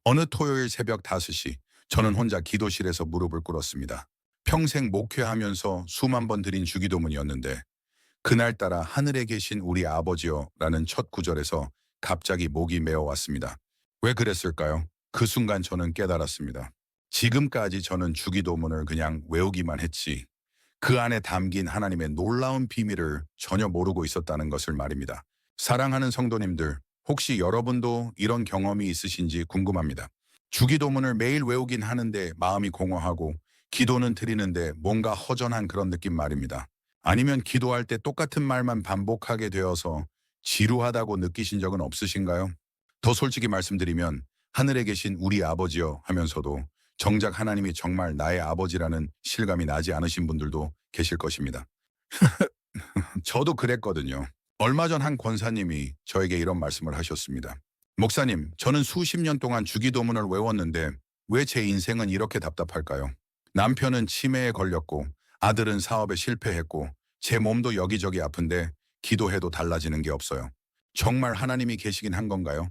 어느 토요일 새벽 5시, 저는 혼자 기도실에서 무릎을 꿇었습니다. 평생 목회하면서 수만 번 드린 주기도문이었는데 그날따라 하늘에 계신 우리 아버지여 라는 첫 구절에서 갑자기 목이 메어왔습니다. 왜 그랬을까요? 그 순간 저는 깨달았습니다. 지금까지 저는 주기도문을 그냥 외우기만 했지 그 안에 담긴 하나님의 놀라운 비밀을 전혀 모르고 있었다는 것을 말입니다. 사랑하는 성도님들, 혹시 여러분도 이런 경험이 있으신지 궁금합니다. 주기도문을 매일 외우긴 하는데 마음이 공허하고 기도는 드리는데 뭔가 허전한 그런 느낌 말입니다. 아니면 기도할 때 똑같은 말만 반복하게 되어서 지루하다고 느끼신 적은 없으신가요? 더 솔직히 말씀드리면 하늘에 계신 우리 아버지여 하면서도 정작 하나님이 정말 나의 아버지라는 실감이 나지 않으신 분들도 계실 것입니다. 저도 그랬거든요. 얼마 전 한 권사님이 저에게 이런 말씀을 하셨습니다. 목사님, 저는 수십 년 동안 주기도문을 외웠는데 왜 제 인생은 이렇게 답답할까요? 남편은 치매에 걸렸고 아들은 사업에 실패했고 제 몸도 여기저기 아픈데 기도해도 달라지는 게 없어요. 정말 하나님이 계시긴 한 건가요?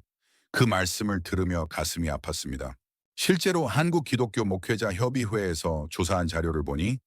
그 말씀을 들으며 가슴이 아팠습니다. 실제로 한국기독교 목회자 협의회에서 조사한 자료를 보니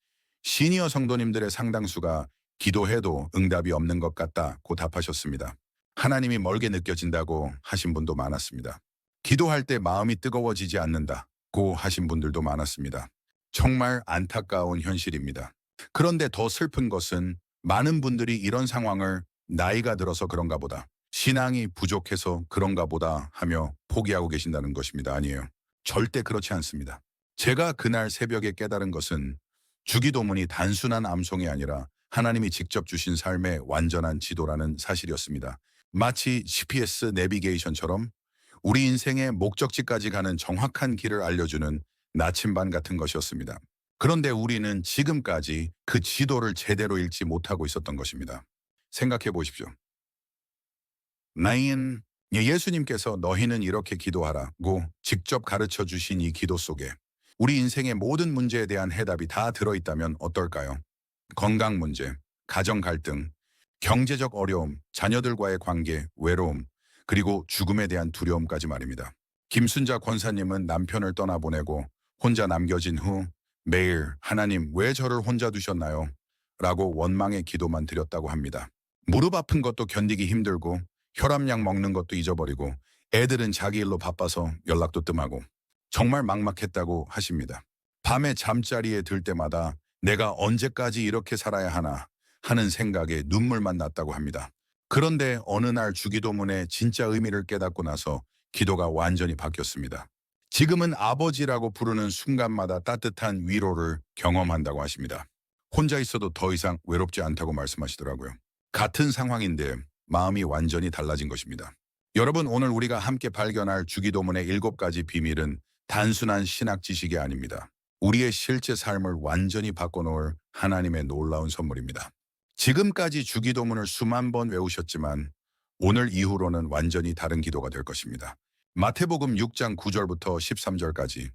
시니어 성도님들의 상당수가 기도해도 응답이 없는 것 같다고 답하셨습니다. 하나님이 멀게 느껴진다고 하신 분도 많았습니다. 기도할 때 마음이 뜨거워지지 않는다고 하신 분들도 많았습니다. 정말 안타까운 현실입니다. 그런데 더 슬픈 것은 많은 분들이 이런 상황을 나이가 들어서 그런가 보다, 신앙이 부족해서 그런가 보다 하며 포기하고 계신다는 것입니다. 아니에요. 절대 그렇지 않습니다. 제가 그날 새벽에 깨달은 것은 주기도문이 단순한 암송이 아니라 하나님이 직접 주신 삶의 완전한 지도라는 사실이었습니다. 마치 GPS 내비게이션처럼 우리 인생의 목적지까지 가는 정확한 길을 알려주는 나침반 같은 것이었습니다. 그런데 우리는 지금까지 그 지도를 제대로 읽지 못하고 있었던 것입니다. 생각해 보십시오. 나인 예수님께서 너희는 이렇게 기도하라고 직접 가르쳐 주신 이 기도 속에 우리 인생의 모든 문제에 대한 해답이 다 들어있다면 어떨까요? 건강 문제, 가정 갈등, 경제적 어려움, 자녀들과의 관계, 외로움, 그리고 죽음에 대한 두려움까지 말입니다. 김순자 권사님은 남편을 떠나보내고 혼자 남겨진 후 매일 하나님 왜 저를 혼자 두셨나요? 라고 원망의 기도만 드렸다고 합니다. 무릎 아픈 것도 견디기 힘들고 혈압약 먹는 것도 잊어버리고 애들은 자기 일로 바빠서 연락도 뜸하고 정말 막막했다고 하십니다. 밤에 잠자리에 들 때마다 내가 언제까지 이렇게 살아야 하나 하는 생각에 눈물만 났다고 합니다. 그런데 어느 날 주기도문의 진짜 의미를 깨닫고 나서 기도가 완전히 바뀌었습니다. 지금은 아버지라고 부르는 순간마다 따뜻한 위로를 경험한다고 하십니다. 혼자 있어도 더 이상 외롭지 않다고 말씀하시더라고요. 같은 상황인데 마음이 완전히 달라진 것입니다. 여러분, 오늘 우리가 함께 발견할 주기도문의 7가지 비밀은 단순한 신학 지식이 아닙니다. 우리의 실제 삶을 완전히 바꿔놓을 하나님의 놀라운 선물입니다. 지금까지 주기도문을 수만 번 외우셨지만 오늘 이후로는 완전히 다른 기도가 될 것입니다. 마태복음 6장 9절부터 13절까지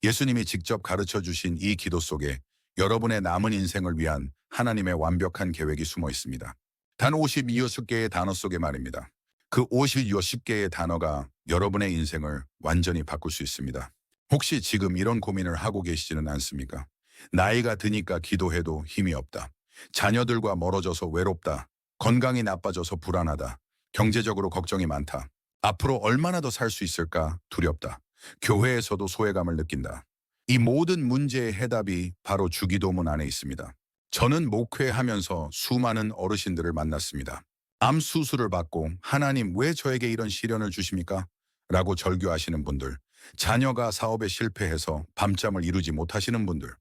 예수님이 직접 가르쳐 주신 이 기도 속에 여러분의 남은 인생을 위한 하나님의 완벽한 계획이 숨어 있습니다. 단 56개의 단어 속에 말입니다. 그 56개의 단어가 여러분의 인생을 완전히 바꿀 수 있습니다. 혹시 지금 이런 고민을 하고 계시지는 않습니까? 나이가 드니까 기도해도 힘이 없다. 자녀들과 멀어져서 외롭다. 건강이 나빠져서 불안하다. 경제적으로 걱정이 많다. 앞으로 얼마나 더 살 수 있을까 두렵다. 교회에서도 소외감을 느낀다. 이 모든 문제의 해답이 바로 주기도문 안에 있습니다. 저는 목회하면서 수많은 어르신들을 만났습니다. 암 수술을 받고 하나님 왜 저에게 이런 시련을 주십니까? 라고 절규하시는 분들, 자녀가 사업에 실패해서 밤잠을 이루지 못하시는 분들,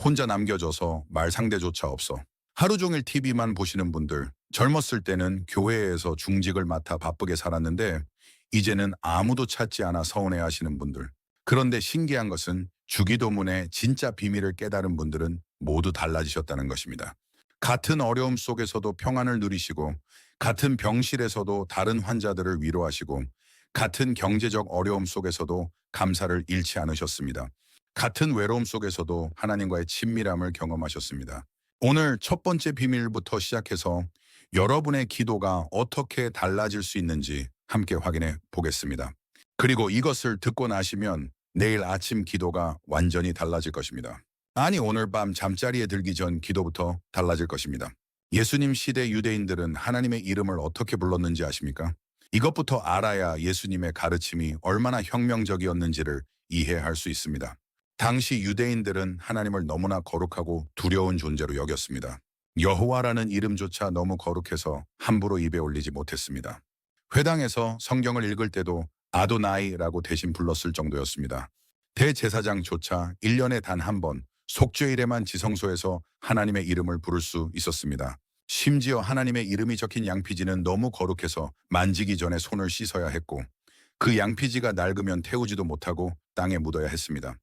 혼자 남겨져서 말 상대조차 없어 하루 종일 TV만 보시는 분들, 젊었을 때는 교회에서 중직을 맡아 바쁘게 살았는데 이제는 아무도 찾지 않아 서운해하시는 분들. 그런데 신기한 것은 주기도문의 진짜 비밀을 깨달은 분들은 모두 달라지셨다는 것입니다. 같은 어려움 속에서도 평안을 누리시고 같은 병실에서도 다른 환자들을 위로하시고 같은 경제적 어려움 속에서도 감사를 잃지 않으셨습니다. 같은 외로움 속에서도 하나님과의 친밀함을 경험하셨습니다. 오늘 첫 번째 비밀부터 시작해서 여러분의 기도가 어떻게 달라질 수 있는지 함께 확인해 보겠습니다. 그리고 이것을 듣고 나시면 내일 아침 기도가 완전히 달라질 것입니다. 아니, 오늘 밤 잠자리에 들기 전 기도부터 달라질 것입니다. 예수님 시대 유대인들은 하나님의 이름을 어떻게 불렀는지 아십니까? 이것부터 알아야 예수님의 가르침이 얼마나 혁명적이었는지를 이해할 수 있습니다. 당시 유대인들은 하나님을 너무나 거룩하고 두려운 존재로 여겼습니다. 여호와라는 이름조차 너무 거룩해서 함부로 입에 올리지 못했습니다. 회당에서 성경을 읽을 때도 아도나이라고 대신 불렀을 정도였습니다. 대제사장조차 1년에 단 한 번 속죄일에만 지성소에서 하나님의 이름을 부를 수 있었습니다. 심지어 하나님의 이름이 적힌 양피지는 너무 거룩해서 만지기 전에 손을 씻어야 했고 그 양피지가 낡으면 태우지도 못하고 땅에 묻어야 했습니다.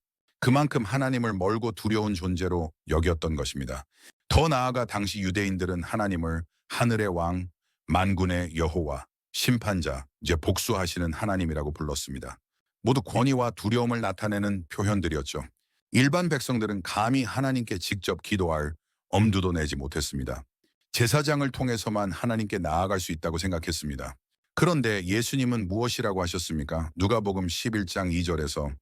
그만큼 하나님을 멀고 두려운 존재로 여겼던 것입니다. 더 나아가 당시 유대인들은 하나님을 하늘의 왕, 만군의 여호와, 심판자, 이제 복수하시는 하나님이라고 불렀습니다. 모두 권위와 두려움을 나타내는 표현들이었죠. 일반 백성들은 감히 하나님께 직접 기도할 엄두도 내지 못했습니다. 제사장을 통해서만 하나님께 나아갈 수 있다고 생각했습니다. 그런데 예수님은 무엇이라고 하셨습니까? 누가복음 11장 2절에서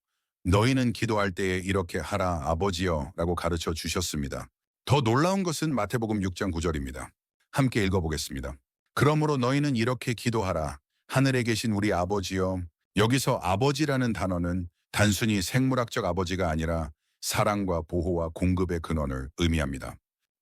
너희는 기도할 때에 이렇게 하라 아버지여 라고 가르쳐 주셨습니다. 더 놀라운 것은 마태복음 6장 9절입니다. 함께 읽어보겠습니다. 그러므로 너희는 이렇게 기도하라. 하늘에 계신 우리 아버지여. 여기서 아버지라는 단어는 단순히 생물학적 아버지가 아니라 사랑과 보호와 공급의 근원을 의미합니다.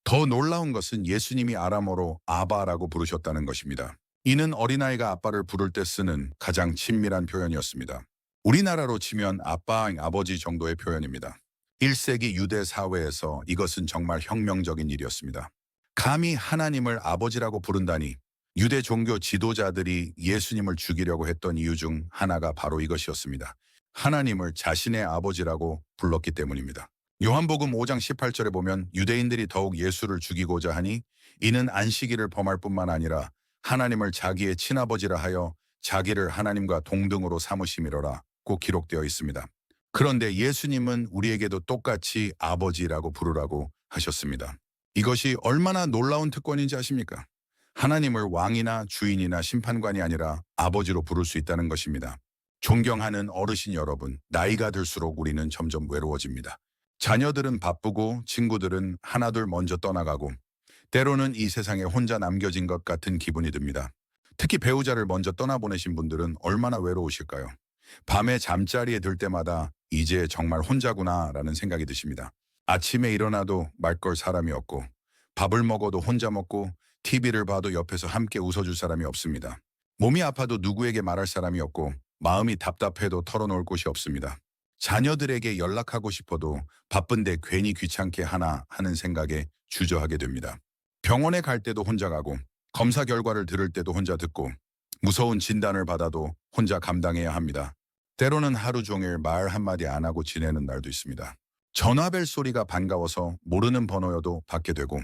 더 놀라운 것은 예수님이 아람어로 아바라고 부르셨다는 것입니다. 이는 어린아이가 아빠를 부를 때 쓰는 가장 친밀한 표현이었습니다. 우리나라로 치면 아빠, 아버지 정도의 표현입니다. 1세기 유대 사회에서 이것은 정말 혁명적인 일이었습니다. 감히 하나님을 아버지라고 부른다니 유대 종교 지도자들이 예수님을 죽이려고 했던 이유 중 하나가 바로 이것이었습니다. 하나님을 자신의 아버지라고 불렀기 때문입니다. 요한복음 5장 18절에 보면 유대인들이 더욱 예수를 죽이고자 하니 이는 안식일을 범할 뿐만 아니라 하나님을 자기의 친아버지라 하여 자기를 하나님과 동등으로 삼으심이로라 고 기록되어 있습니다. 그런데 예수님은 우리에게도 똑같이 아버지라고 부르라고 하셨습니다. 이것이 얼마나 놀라운 특권인지 아십니까? 하나님을 왕이나 주인이나 심판관이 아니라 아버지로 부를 수 있다는 것입니다. 존경하는 어르신 여러분, 나이가 들수록 우리는 점점 외로워집니다. 자녀들은 바쁘고 친구들은 하나둘 먼저 떠나가고 때로는 이 세상에 혼자 남겨진 것 같은 기분이 듭니다. 특히 배우자를 먼저 떠나보내신 분들은 얼마나 외로우실까요? 밤에 잠자리에 들 때마다 이제 정말 혼자구나 라는 생각이 드십니다. 아침에 일어나도 말걸 사람이 없고 밥을 먹어도 혼자 먹고 TV를 봐도 옆에서 함께 웃어줄 사람이 없습니다. 몸이 아파도 누구에게 말할 사람이 없고 마음이 답답해도 털어놓을 곳이 없습니다. 자녀들에게 연락하고 싶어도 바쁜데 괜히 귀찮게 하나 하는 생각에 주저하게 됩니다. 병원에 갈 때도 혼자 가고 검사 결과를 들을 때도 혼자 듣고 무서운 진단을 받아도 혼자 감당해야 합니다. 때로는 하루 종일 말 한마디 안 하고 지내는 날도 있습니다. 전화벨 소리가 반가워서 모르는 번호여도 받게 되고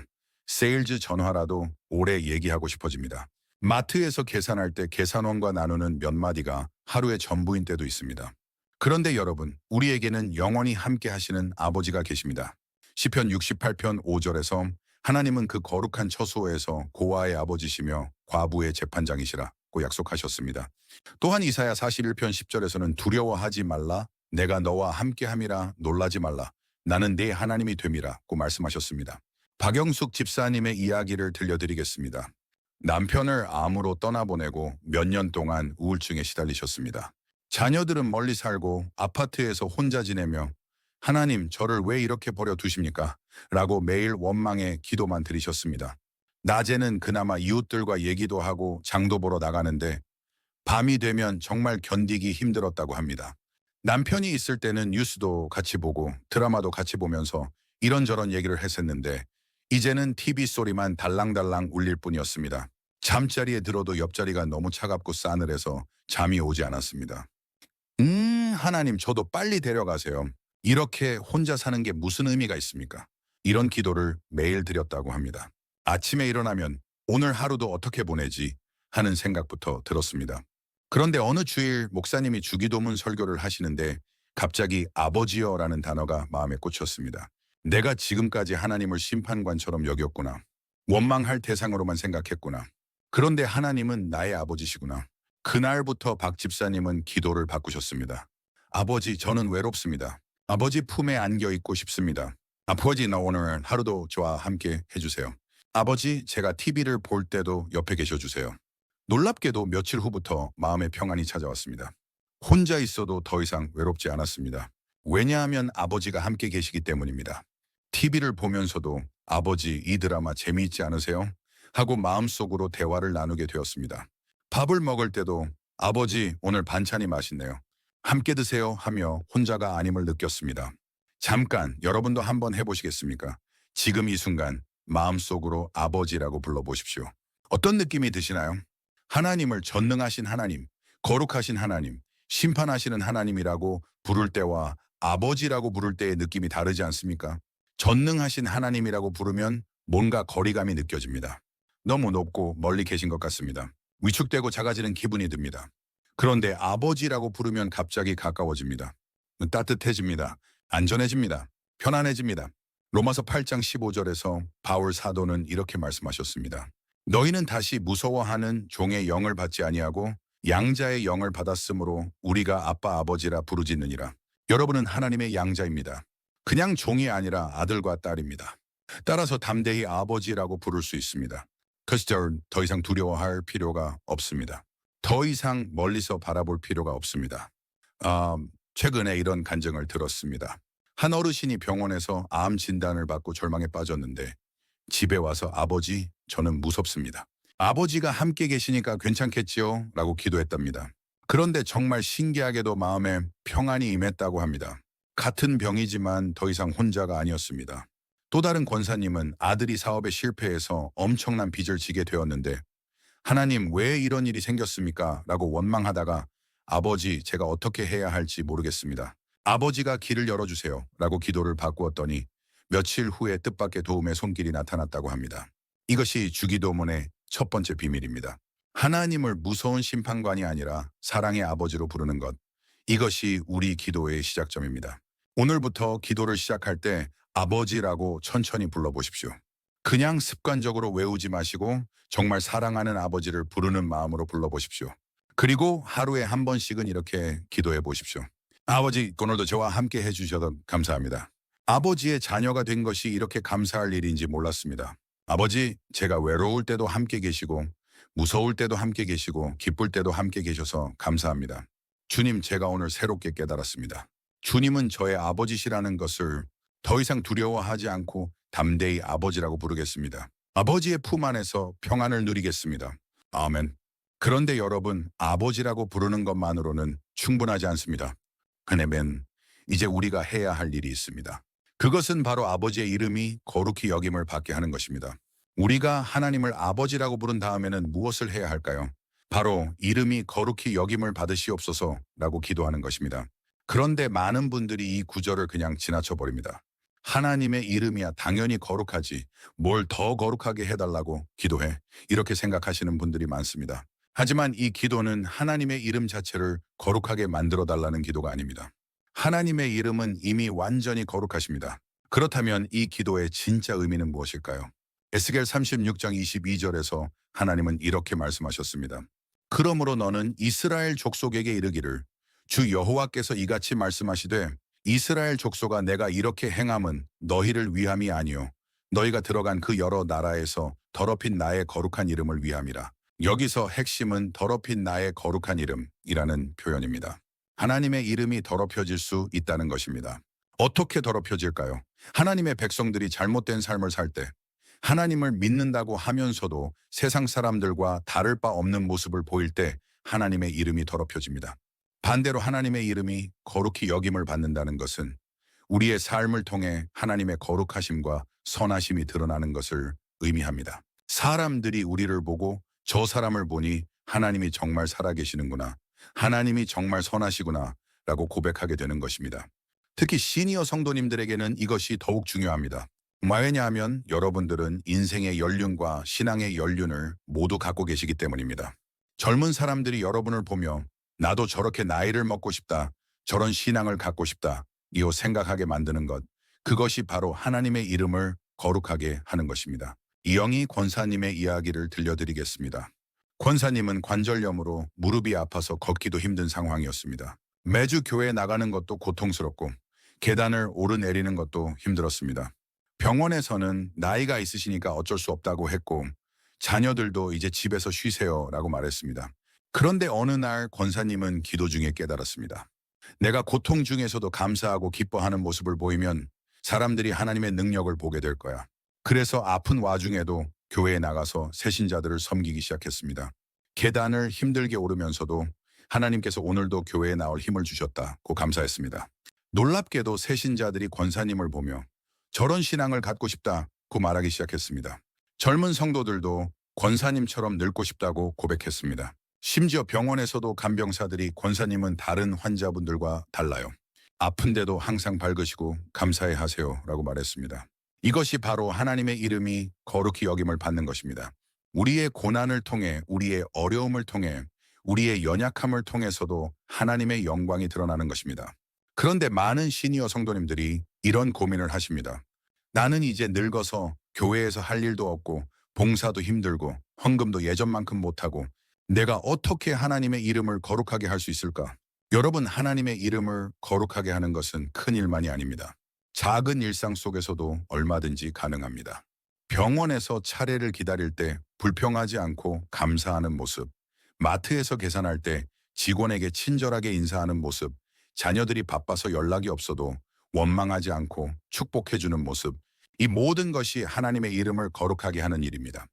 세일즈 전화라도 오래 얘기하고 싶어집니다. 마트에서 계산할 때 계산원과 나누는 몇 마디가 하루의 전부인 때도 있습니다. 그런데 여러분, 우리에게는 영원히 함께 하시는 아버지가 계십니다. 시편 68편 5절에서 하나님은 그 거룩한 처소에서 고아의 아버지시며 과부의 재판장이시라고 약속하셨습니다. 또한 이사야 41편 10절에서는 두려워하지 말라, 내가 너와 함께함이라, 놀라지 말라, 나는 네 하나님이 됨이라고 말씀하셨습니다. 박영숙 집사님의 이야기를 들려드리겠습니다. 남편을 암으로 떠나보내고 몇 년 동안 우울증에 시달리셨습니다. 자녀들은 멀리 살고 아파트에서 혼자 지내며 하나님 저를 왜 이렇게 버려두십니까? 라고 매일 원망의 기도만 드리셨습니다. 낮에는 그나마 이웃들과 얘기도 하고 장도 보러 나가는데 밤이 되면 정말 견디기 힘들었다고 합니다. 남편이 있을 때는 뉴스도 같이 보고 드라마도 같이 보면서 이런저런 얘기를 했었는데 이제는 TV 소리만 달랑달랑 울릴 뿐이었습니다. 잠자리에 들어도 옆자리가 너무 차갑고 싸늘해서 잠이 오지 않았습니다. 하나님 저도 빨리 데려가세요. 이렇게 혼자 사는 게 무슨 의미가 있습니까? 이런 기도를 매일 드렸다고 합니다. 아침에 일어나면 오늘 하루도 어떻게 보내지 하는 생각부터 들었습니다. 그런데 어느 주일 목사님이 주기도문 설교를 하시는데 갑자기 아버지여라는 단어가 마음에 꽂혔습니다. 내가 지금까지 하나님을 심판관처럼 여겼구나. 원망할 대상으로만 생각했구나. 그런데 하나님은 나의 아버지시구나. 그날부터 박 집사님은 기도를 바꾸셨습니다. 아버지, 저는 외롭습니다. 아버지 품에 안겨 있고 싶습니다. 아버지, 나 오늘 하루도 저와 함께 해주세요. 아버지, 제가 TV를 볼 때도 옆에 계셔주세요. 놀랍게도 며칠 후부터 마음의 평안이 찾아왔습니다. 혼자 있어도 더 이상 외롭지 않았습니다. 왜냐하면 아버지가 함께 계시기 때문입니다. TV를 보면서도 아버지, 이 드라마 재미있지 않으세요? 하고 마음속으로 대화를 나누게 되었습니다. 밥을 먹을 때도 아버지, 오늘 반찬이 맛있네요. 함께 드세요 하며 혼자가 아님을 느꼈습니다. 잠깐 여러분도 한번 해보시겠습니까? 지금 이 순간 마음속으로 아버지라고 불러보십시오. 어떤 느낌이 드시나요? 하나님을 전능하신 하나님, 거룩하신 하나님, 심판하시는 하나님이라고 부를 때와 아버지라고 부를 때의 느낌이 다르지 않습니까? 전능하신 하나님이라고 부르면 뭔가 거리감이 느껴집니다. 너무 높고 멀리 계신 것 같습니다. 위축되고 작아지는 기분이 듭니다. 그런데 아버지라고 부르면 갑자기 가까워집니다. 따뜻해집니다. 안전해집니다. 편안해집니다. 로마서 8장 15절에서 바울 사도는 이렇게 말씀하셨습니다. 너희는 다시 무서워하는 종의 영을 받지 아니하고 양자의 영을 받았으므로 우리가 아빠 아버지라 부르짖느니라. 여러분은 하나님의 양자입니다. 그냥 종이 아니라 아들과 딸입니다. 따라서 담대히 아버지라고 부를 수 있습니다. 그래서 더 이상 두려워할 필요가 없습니다. 더 이상 멀리서 바라볼 필요가 없습니다. 최근에 이런 간증을 들었습니다. 한 어르신이 병원에서 암 진단을 받고 절망에 빠졌는데 집에 와서 아버지, 저는 무섭습니다. 아버지가 함께 계시니까 괜찮겠지요? 라고 기도했답니다. 그런데 정말 신기하게도 마음에 평안이 임했다고 합니다. 같은 병이지만 더 이상 혼자가 아니었습니다. 또 다른 권사님은 아들이 사업에 실패해서 엄청난 빚을 지게 되었는데 하나님 왜 이런 일이 생겼습니까? 라고 원망하다가 아버지, 제가 어떻게 해야 할지 모르겠습니다. 아버지가 길을 열어주세요. 라고 기도를 바꾸었더니 며칠 후에 뜻밖의 도움의 손길이 나타났다고 합니다. 이것이 주기도문의 첫 번째 비밀입니다. 하나님을 무서운 심판관이 아니라 사랑의 아버지로 부르는 것. 이것이 우리 기도의 시작점입니다. 오늘부터 기도를 시작할 때 아버지라고 천천히 불러보십시오. 그냥 습관적으로 외우지 마시고 정말 사랑하는 아버지를 부르는 마음으로 불러보십시오. 그리고 하루에 한 번씩은 이렇게 기도해 보십시오. 아버지, 오늘도 저와 함께 해주셔서 감사합니다. 아버지의 자녀가 된 것이 이렇게 감사할 일인지 몰랐습니다. 아버지, 제가 외로울 때도 함께 계시고 무서울 때도 함께 계시고 기쁠 때도 함께 계셔서 감사합니다. 주님, 제가 오늘 새롭게 깨달았습니다. 주님은 저의 아버지시라는 것을 더 이상 두려워하지 않고 담대히 아버지라고 부르겠습니다. 아버지의 품 안에서 평안을 누리겠습니다. 아멘. 그런데 여러분, 아버지라고 부르는 것만으로는 충분하지 않습니다. 아멘. 이제 우리가 해야 할 일이 있습니다. 그것은 바로 아버지의 이름이 거룩히 여김을 받게 하는 것입니다. 우리가 하나님을 아버지라고 부른 다음에는 무엇을 해야 할까요? 바로 이름이 거룩히 여김을 받으시옵소서라고 기도하는 것입니다. 그런데 많은 분들이 이 구절을 그냥 지나쳐 버립니다. 하나님의 이름이야 당연히 거룩하지. 뭘 더 거룩하게 해달라고 기도해. 이렇게 생각하시는 분들이 많습니다. 하지만 이 기도는 하나님의 이름 자체를 거룩하게 만들어달라는 기도가 아닙니다. 하나님의 이름은 이미 완전히 거룩하십니다. 그렇다면 이 기도의 진짜 의미는 무엇일까요? 에스겔 36장 22절에서 하나님은 이렇게 말씀하셨습니다. 그러므로 너는 이스라엘 족속에게 이르기를 주 여호와께서 이같이 말씀하시되 이스라엘 족속아 내가 이렇게 행함은 너희를 위함이 아니요 너희가 들어간 그 여러 나라에서 더럽힌 나의 거룩한 이름을 위함이라. 여기서 핵심은 더럽힌 나의 거룩한 이름이라는 표현입니다. 하나님의 이름이 더럽혀질 수 있다는 것입니다. 어떻게 더럽혀질까요? 하나님의 백성들이 잘못된 삶을 살 때, 하나님을 믿는다고 하면서도 세상 사람들과 다를 바 없는 모습을 보일 때 하나님의 이름이 더럽혀집니다. 반대로 하나님의 이름이 거룩히 여김을 받는다는 것은 우리의 삶을 통해 하나님의 거룩하심과 선하심이 드러나는 것을 의미합니다. 사람들이 우리를 보고 저 사람을 보니 하나님이 정말 살아계시는구나. 하나님이 정말 선하시구나 라고 고백하게 되는 것입니다. 특히 시니어 성도님들에게는 이것이 더욱 중요합니다. 왜냐하면 여러분들은 인생의 연륜과 신앙의 연륜을 모두 갖고 계시기 때문입니다. 젊은 사람들이 여러분을 보며 나도 저렇게 나이를 먹고 싶다, 저런 신앙을 갖고 싶다, 이호 생각하게 만드는 것, 그것이 바로 하나님의 이름을 거룩하게 하는 것입니다. 이영희 권사님의 이야기를 들려드리겠습니다. 권사님은 관절염으로 무릎이 아파서 걷기도 힘든 상황이었습니다. 매주 교회에 나가는 것도 고통스럽고 계단을 오르내리는 것도 힘들었습니다. 병원에서는 나이가 있으시니까 어쩔 수 없다고 했고 자녀들도 이제 집에서 쉬세요라고 말했습니다. 그런데 어느 날 권사님은 기도 중에 깨달았습니다. 내가 고통 중에서도 감사하고 기뻐하는 모습을 보이면 사람들이 하나님의 능력을 보게 될 거야. 그래서 아픈 와중에도 교회에 나가서 새신자들을 섬기기 시작했습니다. 계단을 힘들게 오르면서도 하나님께서 오늘도 교회에 나올 힘을 주셨다고 감사했습니다. 놀랍게도 새신자들이 권사님을 보며 저런 신앙을 갖고 싶다고 말하기 시작했습니다. 젊은 성도들도 권사님처럼 늙고 싶다고 고백했습니다. 심지어 병원에서도 간병사들이 권사님은 다른 환자분들과 달라요. 아픈데도 항상 밝으시고 감사해 하세요 라고 말했습니다. 이것이 바로 하나님의 이름이 거룩히 여김을 받는 것입니다. 우리의 고난을 통해, 우리의 어려움을 통해, 우리의 연약함을 통해서도 하나님의 영광이 드러나는 것입니다. 그런데 많은 시니어 성도님들이 이런 고민을 하십니다. 나는 이제 늙어서 교회에서 할 일도 없고 봉사도 힘들고 헌금도 예전만큼 못하고 내가 어떻게 하나님의 이름을 거룩하게 할 수 있을까? 여러분, 하나님의 이름을 거룩하게 하는 것은 큰 일만이 아닙니다. 작은 일상 속에서도 얼마든지 가능합니다. 병원에서 차례를 기다릴 때 불평하지 않고 감사하는 모습, 마트에서 계산할 때 직원에게 친절하게 인사하는 모습, 자녀들이 바빠서 연락이 없어도 원망하지 않고 축복해주는 모습, 이 모든 것이 하나님의 이름을 거룩하게 하는 일입니다.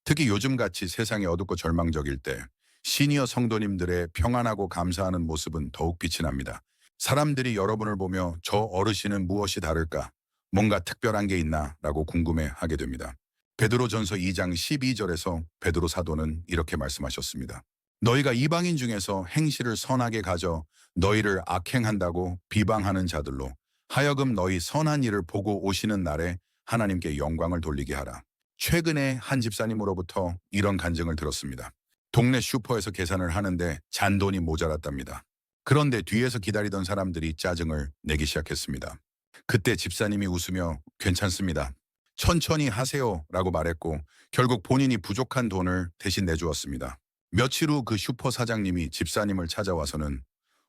특히 요즘같이 세상이 어둡고 절망적일 때 시니어 성도님들의 평안하고 감사하는 모습은 더욱 빛이 납니다. 사람들이 여러분을 보며 저 어르신은 무엇이 다를까? 뭔가 특별한 게 있나? 라고 궁금해하게 됩니다. 베드로전서 2장 12절에서 베드로 사도는 이렇게 말씀하셨습니다. 너희가 이방인 중에서 행실을 선하게 가져 너희를 악행한다고 비방하는 자들로 하여금 너희 선한 일을 보고 오시는 날에 하나님께 영광을 돌리게 하라. 최근에 한 집사님으로부터 이런 간증을 들었습니다. 동네 슈퍼에서 계산을 하는데 잔돈이 모자랐답니다. 그런데 뒤에서 기다리던 사람들이 짜증을 내기 시작했습니다. 그때 집사님이 웃으며 괜찮습니다. 천천히 하세요 라고 말했고 결국 본인이 부족한 돈을 대신 내주었습니다. 며칠 후 그 슈퍼 사장님이 집사님을 찾아와서는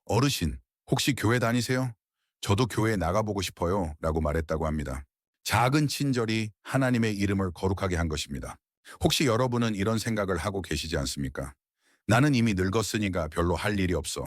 어르신, 혹시 교회 다니세요? 저도 교회에 나가보고 싶어요 라고 말했다고 합니다. 작은 친절이 하나님의 이름을 거룩하게 한 것입니다. 혹시 여러분은 이런 생각을 하고 계시지 않습니까? 나는 이미 늙었으니까 별로 할 일이 없어.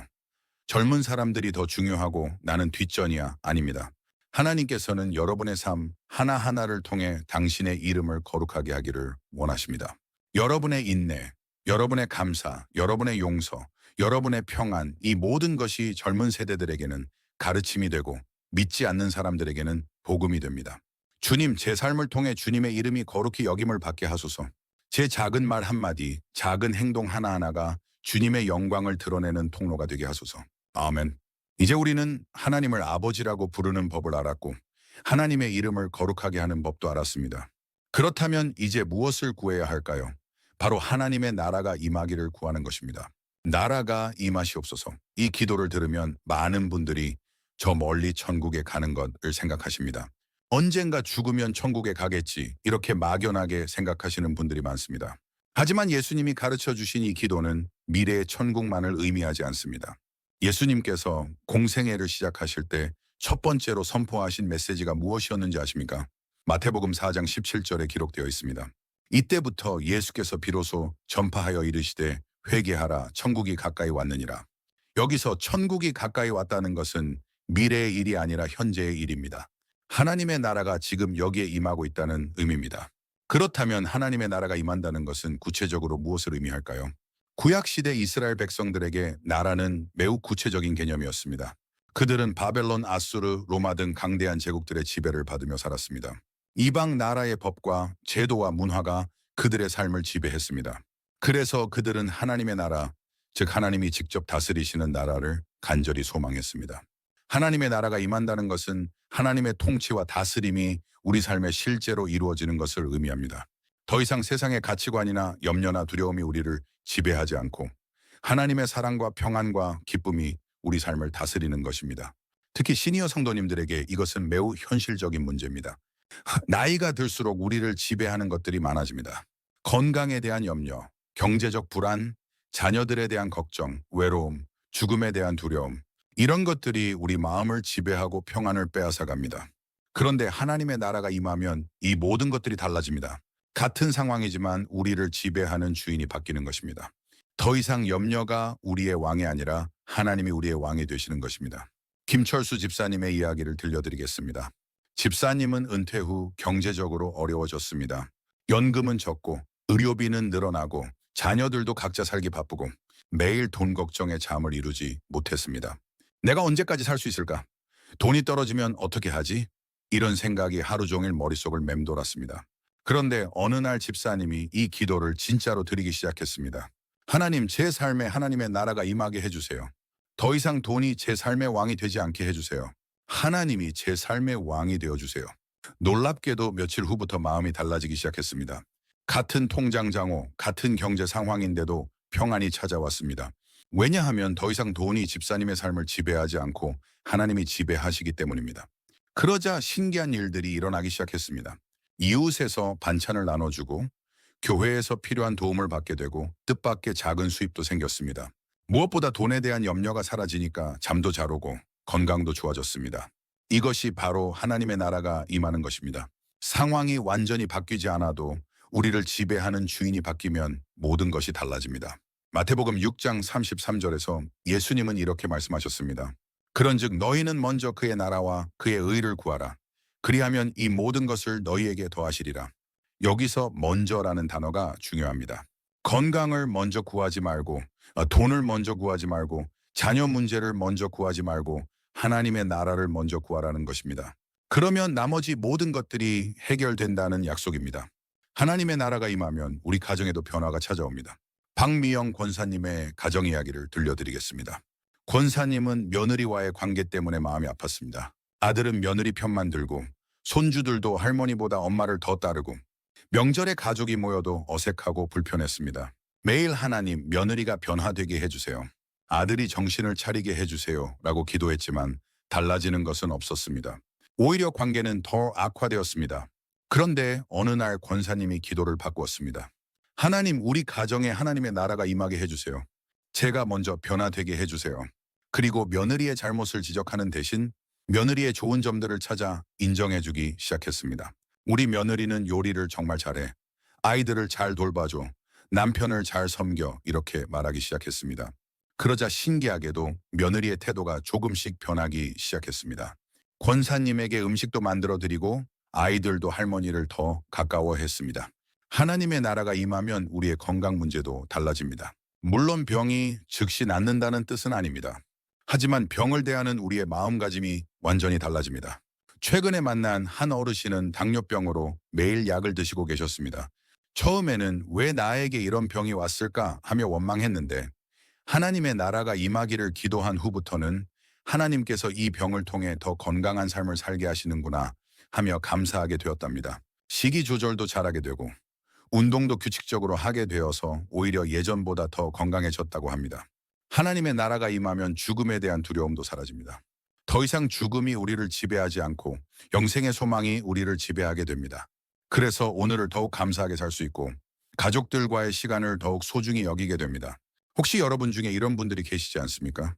젊은 사람들이 더 중요하고 나는 뒷전이야. 아닙니다. 하나님께서는 여러분의 삶 하나하나를 통해 당신의 이름을 거룩하게 하기를 원하십니다. 여러분의 인내, 여러분의 감사, 여러분의 용서, 여러분의 평안, 이 모든 것이 젊은 세대들에게는 가르침이 되고 믿지 않는 사람들에게는 복음이 됩니다. 주님, 제 삶을 통해 주님의 이름이 거룩히 여김을 받게 하소서. 제 작은 말 한마디, 작은 행동 하나하나가 주님의 영광을 드러내는 통로가 되게 하소서. 아멘. 이제 우리는 하나님을 아버지라고 부르는 법을 알았고 하나님의 이름을 거룩하게 하는 법도 알았습니다. 그렇다면 이제 무엇을 구해야 할까요? 바로 하나님의 나라가 임하기를 구하는 것입니다. 나라가 임하시옵소서. 이 기도를 들으면 많은 분들이 저 멀리 천국에 가는 것을 생각하십니다. 언젠가 죽으면 천국에 가겠지, 이렇게 막연하게 생각하시는 분들이 많습니다. 하지만 예수님이 가르쳐 주신 이 기도는 미래의 천국만을 의미하지 않습니다. 예수님께서 공생애를 시작하실 때 첫 번째로 선포하신 메시지가 무엇이었는지 아십니까? 마태복음 4장 17절에 기록되어 있습니다. 이때부터 예수께서 비로소 전파하여 이르시되 회개하라, 천국이 가까이 왔느니라. 여기서 천국이 가까이 왔다는 것은 미래의 일이 아니라 현재의 일입니다. 하나님의 나라가 지금 여기에 임하고 있다는 의미입니다. 그렇다면 하나님의 나라가 임한다는 것은 구체적으로 무엇을 의미할까요? 구약시대 이스라엘 백성들에게 나라는 매우 구체적인 개념이었습니다. 그들은 바벨론, 아수르, 로마 등 강대한 제국들의 지배를 받으며 살았습니다. 이방 나라의 법과 제도와 문화가 그들의 삶을 지배했습니다. 그래서 그들은 하나님의 나라, 즉 하나님이 직접 다스리시는 나라를 간절히 소망했습니다. 하나님의 나라가 임한다는 것은 하나님의 통치와 다스림이 우리 삶에 실제로 이루어지는 것을 의미합니다. 더 이상 세상의 가치관이나 염려나 두려움이 우리를 지배하지 않고 하나님의 사랑과 평안과 기쁨이 우리 삶을 다스리는 것입니다. 특히 시니어 성도님들에게 이것은 매우 현실적인 문제입니다. 나이가 들수록 우리를 지배하는 것들이 많아집니다. 건강에 대한 염려, 경제적 불안, 자녀들에 대한 걱정, 외로움, 죽음에 대한 두려움, 이런 것들이 우리 마음을 지배하고 평안을 빼앗아갑니다. 그런데 하나님의 나라가 임하면 이 모든 것들이 달라집니다. 같은 상황이지만 우리를 지배하는 주인이 바뀌는 것입니다. 더 이상 염려가 우리의 왕이 아니라 하나님이 우리의 왕이 되시는 것입니다. 김철수 집사님의 이야기를 들려드리겠습니다. 집사님은 은퇴 후 경제적으로 어려워졌습니다. 연금은 적고 의료비는 늘어나고 자녀들도 각자 살기 바쁘고 매일 돈 걱정에 잠을 이루지 못했습니다. 내가 언제까지 살 수 있을까? 돈이 떨어지면 어떻게 하지? 이런 생각이 하루 종일 머릿속을 맴돌았습니다. 그런데 어느 날 집사님이 이 기도를 진짜로 드리기 시작했습니다. 하나님, 제 삶에 하나님의 나라가 임하게 해주세요. 더 이상 돈이 제 삶의 왕이 되지 않게 해주세요. 하나님이 제 삶의 왕이 되어주세요. 놀랍게도 며칠 후부터 마음이 달라지기 시작했습니다. 같은 통장 장호, 같은 경제 상황인데도 평안이 찾아왔습니다. 왜냐하면 더 이상 돈이 집사님의 삶을 지배하지 않고 하나님이 지배하시기 때문입니다. 그러자 신기한 일들이 일어나기 시작했습니다. 이웃에서 반찬을 나눠주고 교회에서 필요한 도움을 받게 되고 뜻밖의 작은 수입도 생겼습니다. 무엇보다 돈에 대한 염려가 사라지니까 잠도 잘 오고 건강도 좋아졌습니다. 이것이 바로 하나님의 나라가 임하는 것입니다. 상황이 완전히 바뀌지 않아도 우리를 지배하는 주인이 바뀌면 모든 것이 달라집니다. 마태복음 6장 33절에서 예수님은 이렇게 말씀하셨습니다. 그런즉 너희는 먼저 그의 나라와 그의 의를 구하라. 그리하면 이 모든 것을 너희에게 더하시리라. 여기서 먼저라는 단어가 중요합니다. 건강을 먼저 구하지 말고, 돈을 먼저 구하지 말고, 자녀 문제를 먼저 구하지 말고 하나님의 나라를 먼저 구하라는 것입니다. 그러면 나머지 모든 것들이 해결된다는 약속입니다. 하나님의 나라가 임하면 우리 가정에도 변화가 찾아옵니다. 박미영 권사님의 가정 이야기를 들려드리겠습니다. 권사님은 며느리와의 관계 때문에 마음이 아팠습니다. 아들은 며느리 편만 들고 손주들도 할머니보다 엄마를 더 따르고 명절에 가족이 모여도 어색하고 불편했습니다. 매일 하나님, 며느리가 변화되게 해주세요. 아들이 정신을 차리게 해주세요. 라고 기도했지만 달라지는 것은 없었습니다. 오히려 관계는 더 악화되었습니다. 그런데 어느 날 권사님이 기도를 바꾸었습니다. 하나님, 우리 가정에 하나님의 나라가 임하게 해주세요. 제가 먼저 변화되게 해주세요. 그리고 며느리의 잘못을 지적하는 대신 며느리의 좋은 점들을 찾아 인정해주기 시작했습니다. 우리 며느리는 요리를 정말 잘해. 아이들을 잘 돌봐줘. 남편을 잘 섬겨. 이렇게 말하기 시작했습니다. 그러자 신기하게도 며느리의 태도가 조금씩 변하기 시작했습니다. 권사님에게 음식도 만들어 드리고 아이들도 할머니를 더 가까워했습니다. 하나님의 나라가 임하면 우리의 건강 문제도 달라집니다. 물론 병이 즉시 낫는다는 뜻은 아닙니다. 하지만 병을 대하는 우리의 마음가짐이 완전히 달라집니다. 최근에 만난 한 어르신은 당뇨병으로 매일 약을 드시고 계셨습니다. 처음에는 왜 나에게 이런 병이 왔을까 하며 원망했는데 하나님의 나라가 임하기를 기도한 후부터는 하나님께서 이 병을 통해 더 건강한 삶을 살게 하시는구나 하며 감사하게 되었답니다. 식이 조절도 잘하게 되고 운동도 규칙적으로 하게 되어서 오히려 예전보다 더 건강해졌다고 합니다. 하나님의 나라가 임하면 죽음에 대한 두려움도 사라집니다. 더 이상 죽음이 우리를 지배하지 않고 영생의 소망이 우리를 지배하게 됩니다. 그래서 오늘을 더욱 감사하게 살 수 있고 가족들과의 시간을 더욱 소중히 여기게 됩니다. 혹시 여러분 중에 이런 분들이 계시지 않습니까?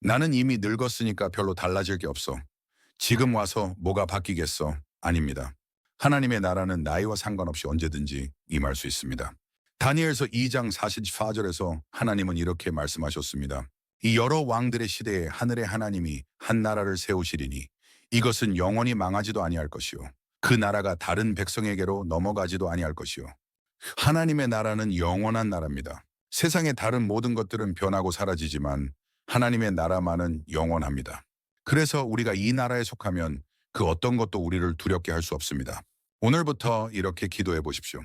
나는 이미 늙었으니까 별로 달라질 게 없어. 지금 와서 뭐가 바뀌겠어? 아닙니다. 하나님의 나라는 나이와 상관없이 언제든지 임할 수 있습니다. 다니엘서 2장 44절에서 하나님은 이렇게 말씀하셨습니다. 이 여러 왕들의 시대에 하늘의 하나님이 한 나라를 세우시리니 이것은 영원히 망하지도 아니할 것이요. 그 나라가 다른 백성에게로 넘어가지도 아니할 것이요. 하나님의 나라는 영원한 나라입니다. 세상의 다른 모든 것들은 변하고 사라지지만 하나님의 나라만은 영원합니다. 그래서 우리가 이 나라에 속하면 그 어떤 것도 우리를 두렵게 할 수 없습니다. 오늘부터 이렇게 기도해 보십시오.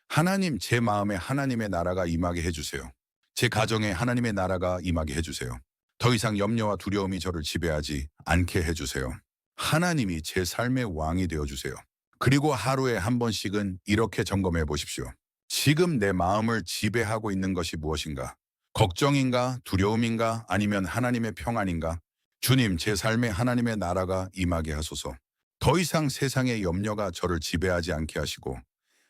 하나님, 제 마음에 하나님의 나라가 임하게 해주세요. 제 가정에 하나님의 나라가 임하게 해주세요. 더 이상 염려와 두려움이 저를 지배하지 않게 해주세요. 하나님이 제 삶의 왕이 되어주세요. 그리고 하루에 한 번씩은 이렇게 점검해 보십시오. 지금 내 마음을 지배하고 있는 것이 무엇인가? 걱정인가? 두려움인가? 아니면 하나님의 평안인가? 주님, 제 삶에 하나님의 나라가 임하게 하소서. 더 이상 세상의 염려가 저를 지배하지 않게 하시고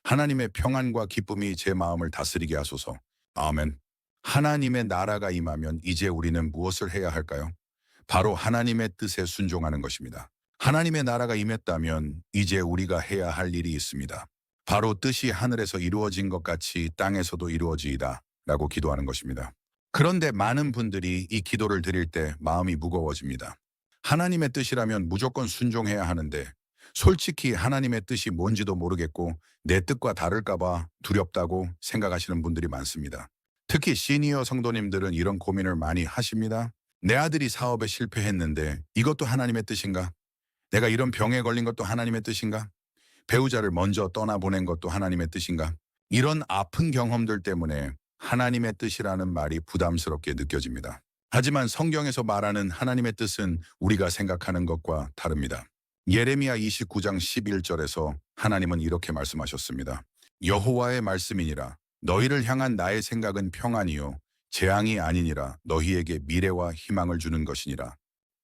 하나님의 평안과 기쁨이 제 마음을 다스리게 하소서. 아멘. 하나님의 나라가 임하면 이제 우리는 무엇을 해야 할까요? 바로 하나님의 뜻에 순종하는 것입니다. 하나님의 나라가 임했다면 이제 우리가 해야 할 일이 있습니다. 바로 뜻이 하늘에서 이루어진 것 같이 땅에서도 이루어지이다 라고 기도하는 것입니다. 그런데 많은 분들이 이 기도를 드릴 때 마음이 무거워집니다. 하나님의 뜻이라면 무조건 순종해야 하는데 솔직히 하나님의 뜻이 뭔지도 모르겠고 내 뜻과 다를까 봐 두렵다고 생각하시는 분들이 많습니다. 특히 시니어 성도님들은 이런 고민을 많이 하십니다. 내 아들이 사업에 실패했는데 이것도 하나님의 뜻인가? 내가 이런 병에 걸린 것도 하나님의 뜻인가? 배우자를 먼저 떠나보낸 것도 하나님의 뜻인가? 이런 아픈 경험들 때문에 하나님의 뜻이라는 말이 부담스럽게 느껴집니다. 하지만 성경에서 말하는 하나님의 뜻은 우리가 생각하는 것과 다릅니다. 예레미야 29장 11절에서 하나님은 이렇게 말씀하셨습니다. 여호와의 말씀이니라. 너희를 향한 나의 생각은 평안이요 재앙이 아니니라. 너희에게 미래와 희망을 주는 것이니라.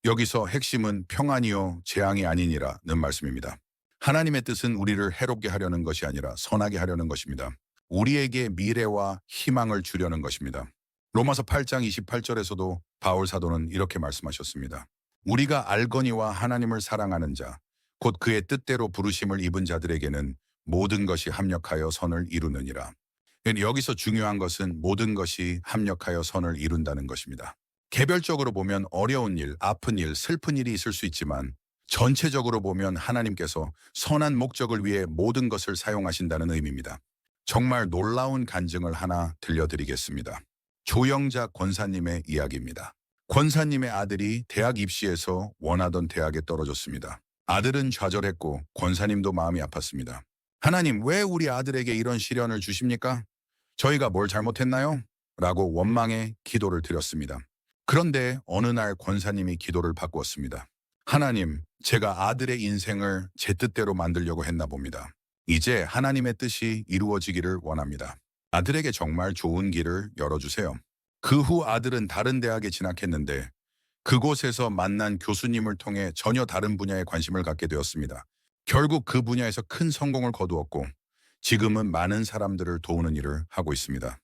여기서 핵심은 평안이요 재앙이 아니니라는 말씀입니다. 하나님의 뜻은 우리를 해롭게 하려는 것이 아니라 선하게 하려는 것입니다. 우리에게 미래와 희망을 주려는 것입니다. 로마서 8장 28절에서도 바울 사도는 이렇게 말씀하셨습니다. 우리가 알거니와 하나님을 사랑하는 자, 곧 그의 뜻대로 부르심을 입은 자들에게는 모든 것이 합력하여 선을 이루느니라. 여기서 중요한 것은 모든 것이 합력하여 선을 이룬다는 것입니다. 개별적으로 보면 어려운 일, 아픈 일, 슬픈 일이 있을 수 있지만 전체적으로 보면 하나님께서 선한 목적을 위해 모든 것을 사용하신다는 의미입니다. 정말 놀라운 간증을 하나 들려드리겠습니다. 조영자 권사님의 이야기입니다. 권사님의 아들이 대학 입시에서 원하던 대학에 떨어졌습니다. 아들은 좌절했고 권사님도 마음이 아팠습니다. 하나님, 왜 우리 아들에게 이런 시련을 주십니까? 저희가 뭘 잘못했나요? 라고 원망의 기도를 드렸습니다. 그런데 어느 날 권사님이 기도를 바꾸었습니다. 하나님, 제가 아들의 인생을 제 뜻대로 만들려고 했나 봅니다. 이제 하나님의 뜻이 이루어지기를 원합니다. 아들에게 정말 좋은 길을 열어주세요. 그 후 아들은 다른 대학에 진학했는데 그곳에서 만난 교수님을 통해 전혀 다른 분야에 관심을 갖게 되었습니다. 결국 그 분야에서 큰 성공을 거두었고 지금은 많은 사람들을 도우는 일을 하고 있습니다.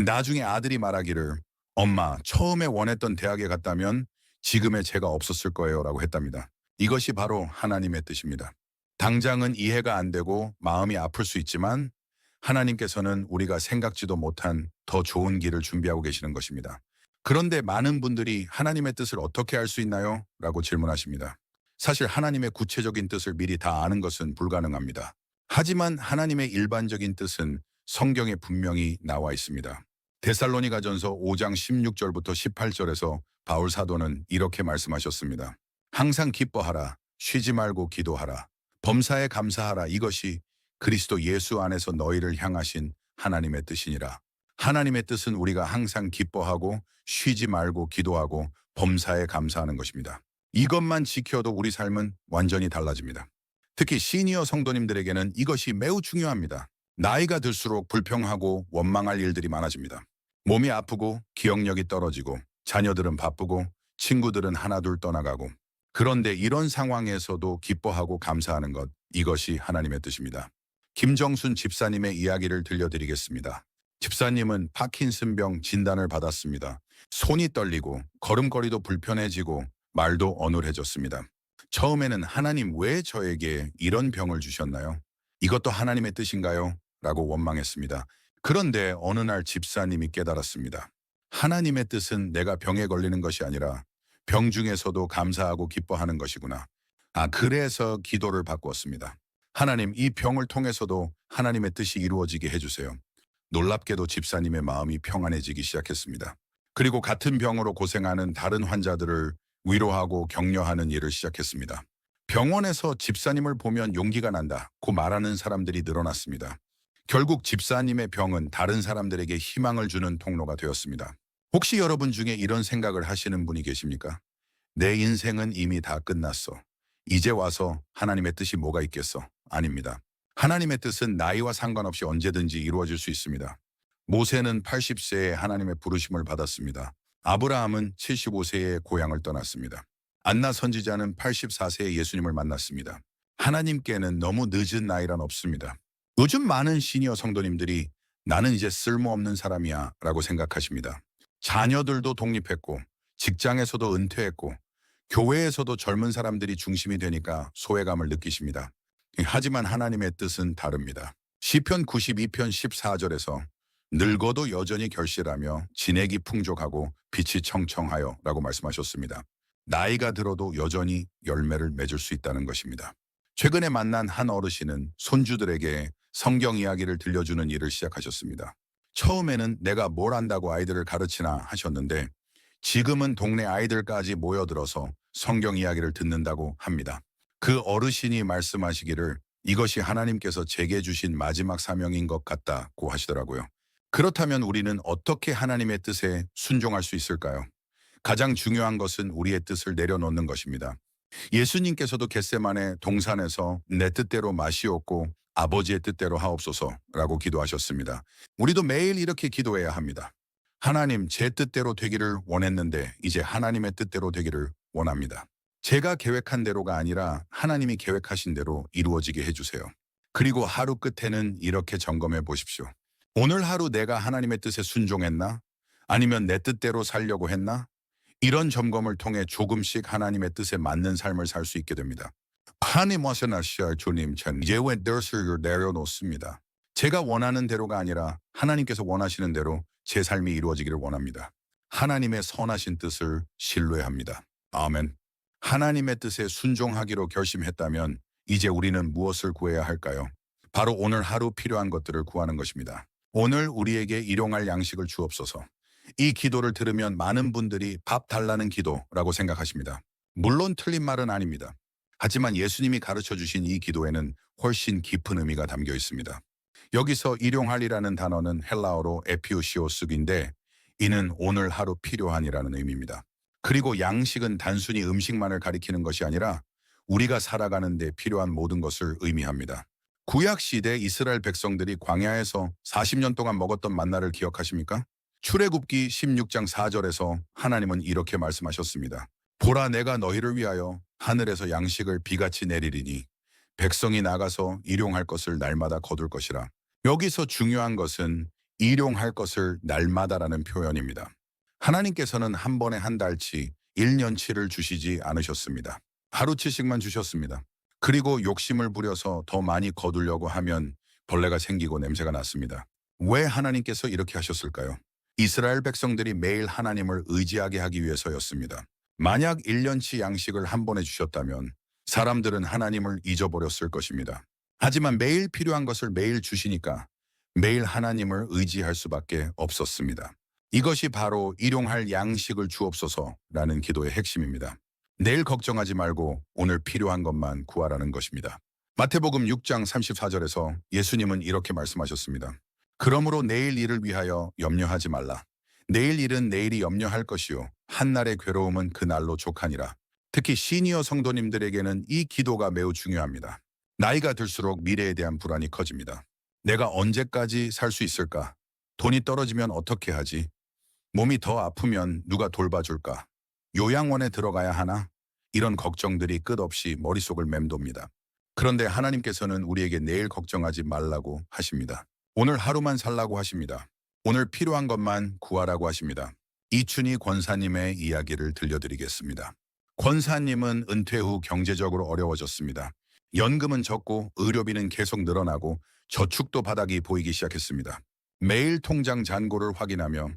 나중에 아들이 말하기를 엄마, 처음에 원했던 대학에 갔다면 지금의 제가 없었을 거예요 라고 했답니다. 이것이 바로 하나님의 뜻입니다. 당장은 이해가 안 되고 마음이 아플 수 있지만 하나님께서는 우리가 생각지도 못한 더 좋은 길을 준비하고 계시는 것입니다. 그런데 많은 분들이 하나님의 뜻을 어떻게 알 수 있나요? 라고 질문하십니다. 사실 하나님의 구체적인 뜻을 미리 다 아는 것은 불가능합니다. 하지만 하나님의 일반적인 뜻은 성경에 분명히 나와 있습니다. 데살로니가전서 5장 16절부터 18절에서 바울 사도는 이렇게 말씀하셨습니다. 항상 기뻐하라, 쉬지 말고 기도하라, 범사에 감사하라. 이것이 그리스도 예수 안에서 너희를 향하신 하나님의 뜻이니라. 하나님의 뜻은 우리가 항상 기뻐하고 쉬지 말고 기도하고 범사에 감사하는 것입니다. 이것만 지켜도 우리 삶은 완전히 달라집니다. 특히 시니어 성도님들에게는 이것이 매우 중요합니다. 나이가 들수록 불평하고 원망할 일들이 많아집니다. 몸이 아프고 기억력이 떨어지고 자녀들은 바쁘고 친구들은 하나둘 떠나가고 그런데 이런 상황에서도 기뻐하고 감사하는 것, 이것이 하나님의 뜻입니다. 김정순 집사님의 이야기를 들려드리겠습니다. 집사님은 파킨슨병 진단을 받았습니다. 손이 떨리고 걸음걸이도 불편해지고 말도 어눌해졌습니다. 처음에는 하나님, 왜 저에게 이런 병을 주셨나요? 이것도 하나님의 뜻인가요? 라고 원망했습니다. 그런데 어느 날 집사님이 깨달았습니다. 하나님의 뜻은 내가 병에 걸리는 것이 아니라 병 중에서도 감사하고 기뻐하는 것이구나. 그래서 기도를 바꾸었습니다. 하나님, 이 병을 통해서도 하나님의 뜻이 이루어지게 해주세요. 놀랍게도 집사님의 마음이 평안해지기 시작했습니다. 그리고 같은 병으로 고생하는 다른 환자들을 위로하고 격려하는 일을 시작했습니다. 병원에서 집사님을 보면 용기가 난다고 말하는 사람들이 늘어났습니다. 결국 집사님의 병은 다른 사람들에게 희망을 주는 통로가 되었습니다. 혹시 여러분 중에 이런 생각을 하시는 분이 계십니까? 내 인생은 이미 다 끝났어. 이제 와서 하나님의 뜻이 뭐가 있겠어? 아닙니다. 하나님의 뜻은 나이와 상관없이 언제든지 이루어질 수 있습니다. 모세는 80세에 하나님의 부르심을 받았습니다. 아브라함은 75세에 고향을 떠났습니다. 안나 선지자는 84세에 예수님을 만났습니다. 하나님께는 너무 늦은 나이란 없습니다. 요즘 많은 시니어 성도님들이 나는 이제 쓸모없는 사람이야 라고 생각하십니다. 자녀들도 독립했고 직장에서도 은퇴했고 교회에서도 젊은 사람들이 중심이 되니까 소외감을 느끼십니다. 하지만 하나님의 뜻은 다릅니다. 시편 92편 14절에서 늙어도 여전히 결실하며 진액이 풍족하고 빛이 청청하여 라고 말씀하셨습니다. 나이가 들어도 여전히 열매를 맺을 수 있다는 것입니다. 최근에 만난 한 어르신은 손주들에게 성경 이야기를 들려주는 일을 시작하셨습니다. 처음에는 내가 뭘 안다고 아이들을 가르치나 하셨는데 지금은 동네 아이들까지 모여들어서 성경 이야기를 듣는다고 합니다. 그 어르신이 말씀하시기를 이것이 하나님께서 제게 주신 마지막 사명인 것 같다고 하시더라고요. 그렇다면 우리는 어떻게 하나님의 뜻에 순종할 수 있을까요? 가장 중요한 것은 우리의 뜻을 내려놓는 것입니다. 예수님께서도 겟세마네 동산에서 내 뜻대로 마시옵고 아버지의 뜻대로 하옵소서라고 기도하셨습니다. 우리도 매일 이렇게 기도해야 합니다. 하나님, 제 뜻대로 되기를 원했는데 이제 하나님의 뜻대로 되기를 원합니다. 제가 계획한 대로가 아니라 하나님이 계획하신 대로 이루어지게 해주세요. 그리고 하루 끝에는 이렇게 점검해 보십시오. 오늘 하루 내가 하나님의 뜻에 순종했나? 아니면 내 뜻대로 살려고 했나? 이런 점검을 통해 조금씩 하나님의 뜻에 맞는 삶을 살 수 있게 됩니다. 하나님 와서나시아 주님 전 예외 뜻을 내려놓습니다. 제가 원하는 대로가 아니라 하나님께서 원하시는 대로 제 삶이 이루어지기를 원합니다. 하나님의 선하신 뜻을 신뢰합니다. 아멘. 하나님의 뜻에 순종하기로 결심했다면 이제 우리는 무엇을 구해야 할까요? 바로 오늘 하루 필요한 것들을 구하는 것입니다. 오늘 우리에게 일용할 양식을 주옵소서. 이 기도를 들으면 많은 분들이 밥 달라는 기도라고 생각하십니다. 물론 틀린 말은 아닙니다. 하지만 예수님이 가르쳐 주신 이 기도에는 훨씬 깊은 의미가 담겨 있습니다. 여기서 일용할이라는 단어는 헬라어로 에피우시오스인데 이는 오늘 하루 필요한이라는 의미입니다. 그리고 양식은 단순히 음식만을 가리키는 것이 아니라 우리가 살아가는 데 필요한 모든 것을 의미합니다. 구약 시대 이스라엘 백성들이 광야에서 40년 동안 먹었던 만나를 기억하십니까? 출애굽기 16장 4절에서 하나님은 이렇게 말씀하셨습니다. 보라, 내가 너희를 위하여 하늘에서 양식을 비같이 내리리니 백성이 나가서 일용할 것을 날마다 거둘 것이라. 여기서 중요한 것은 일용할 것을 날마다라는 표현입니다. 하나님께서는 한 번에 한 달치, 1년치를 주시지 않으셨습니다. 하루치씩만 주셨습니다. 그리고 욕심을 부려서 더 많이 거두려고 하면 벌레가 생기고 냄새가 났습니다. 왜 하나님께서 이렇게 하셨을까요? 이스라엘 백성들이 매일 하나님을 의지하게 하기 위해서였습니다. 만약 1년치 양식을 한 번에 주셨다면 사람들은 하나님을 잊어버렸을 것입니다. 하지만 매일 필요한 것을 매일 주시니까 매일 하나님을 의지할 수밖에 없었습니다. 이것이 바로 일용할 양식을 주옵소서라는 기도의 핵심입니다. 내일 걱정하지 말고 오늘 필요한 것만 구하라는 것입니다. 마태복음 6장 34절에서 예수님은 이렇게 말씀하셨습니다. 그러므로 내일 일을 위하여 염려하지 말라. 내일 일은 내일이 염려할 것이요 한날의 괴로움은 그날로 족하니라. 특히 시니어 성도님들에게는 이 기도가 매우 중요합니다. 나이가 들수록 미래에 대한 불안이 커집니다. 내가 언제까지 살 수 있을까? 돈이 떨어지면 어떻게 하지? 몸이 더 아프면 누가 돌봐줄까? 요양원에 들어가야 하나? 이런 걱정들이 끝없이 머릿속을 맴돕니다. 그런데 하나님께서는 우리에게 내일 걱정하지 말라고 하십니다. 오늘 하루만 살라고 하십니다. 오늘 필요한 것만 구하라고 하십니다. 이춘희 권사님의 이야기를 들려드리겠습니다. 권사님은 은퇴 후 경제적으로 어려워졌습니다. 연금은 적고 의료비는 계속 늘어나고 저축도 바닥이 보이기 시작했습니다. 매일 통장 잔고를 확인하며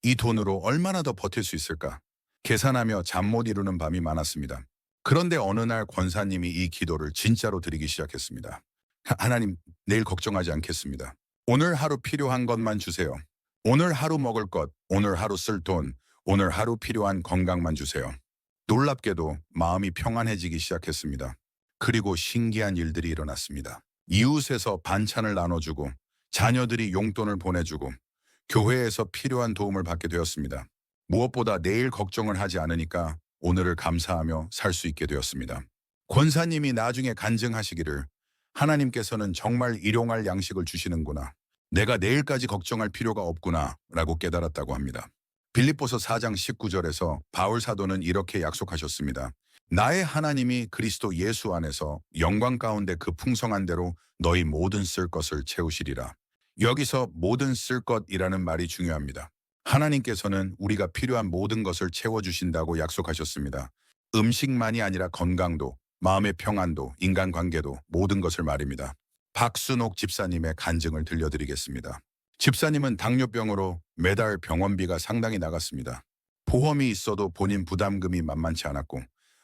이 돈으로 얼마나 더 버틸 수 있을까? 계산하며 잠 못 이루는 밤이 많았습니다. 그런데 어느 날 권사님이 이 기도를 진짜로 드리기 시작했습니다. 하나님, 내일 걱정하지 않겠습니다. 오늘 하루 필요한 것만 주세요. 오늘 하루 먹을 것, 오늘 하루 쓸 돈, 오늘 하루 필요한 건강만 주세요. 놀랍게도 마음이 평안해지기 시작했습니다. 그리고 신기한 일들이 일어났습니다. 이웃에서 반찬을 나눠주고 자녀들이 용돈을 보내주고 교회에서 필요한 도움을 받게 되었습니다. 무엇보다 내일 걱정을 하지 않으니까 오늘을 감사하며 살 수 있게 되었습니다. 권사님이 나중에 간증하시기를 하나님께서는 정말 일용할 양식을 주시는구나. 내가 내일까지 걱정할 필요가 없구나 라고 깨달았다고 합니다. 빌립보서 4장 19절에서 바울 사도는 이렇게 약속하셨습니다. 나의 하나님이 그리스도 예수 안에서 영광 가운데 그 풍성한 대로 너희 모든 쓸 것을 채우시리라. 여기서 모든 쓸 것이라는 말이 중요합니다. 하나님께서는 우리가 필요한 모든 것을 채워주신다고 약속하셨습니다. 음식만이 아니라 건강도, 마음의 평안도, 인간관계도 모든 것을 말입니다. 박순옥 집사님의 간증을 들려드리겠습니다. 집사님은 당뇨병으로 매달 병원비가 상당히 나갔습니다. 보험이 있어도 본인 부담금이 만만치 않았고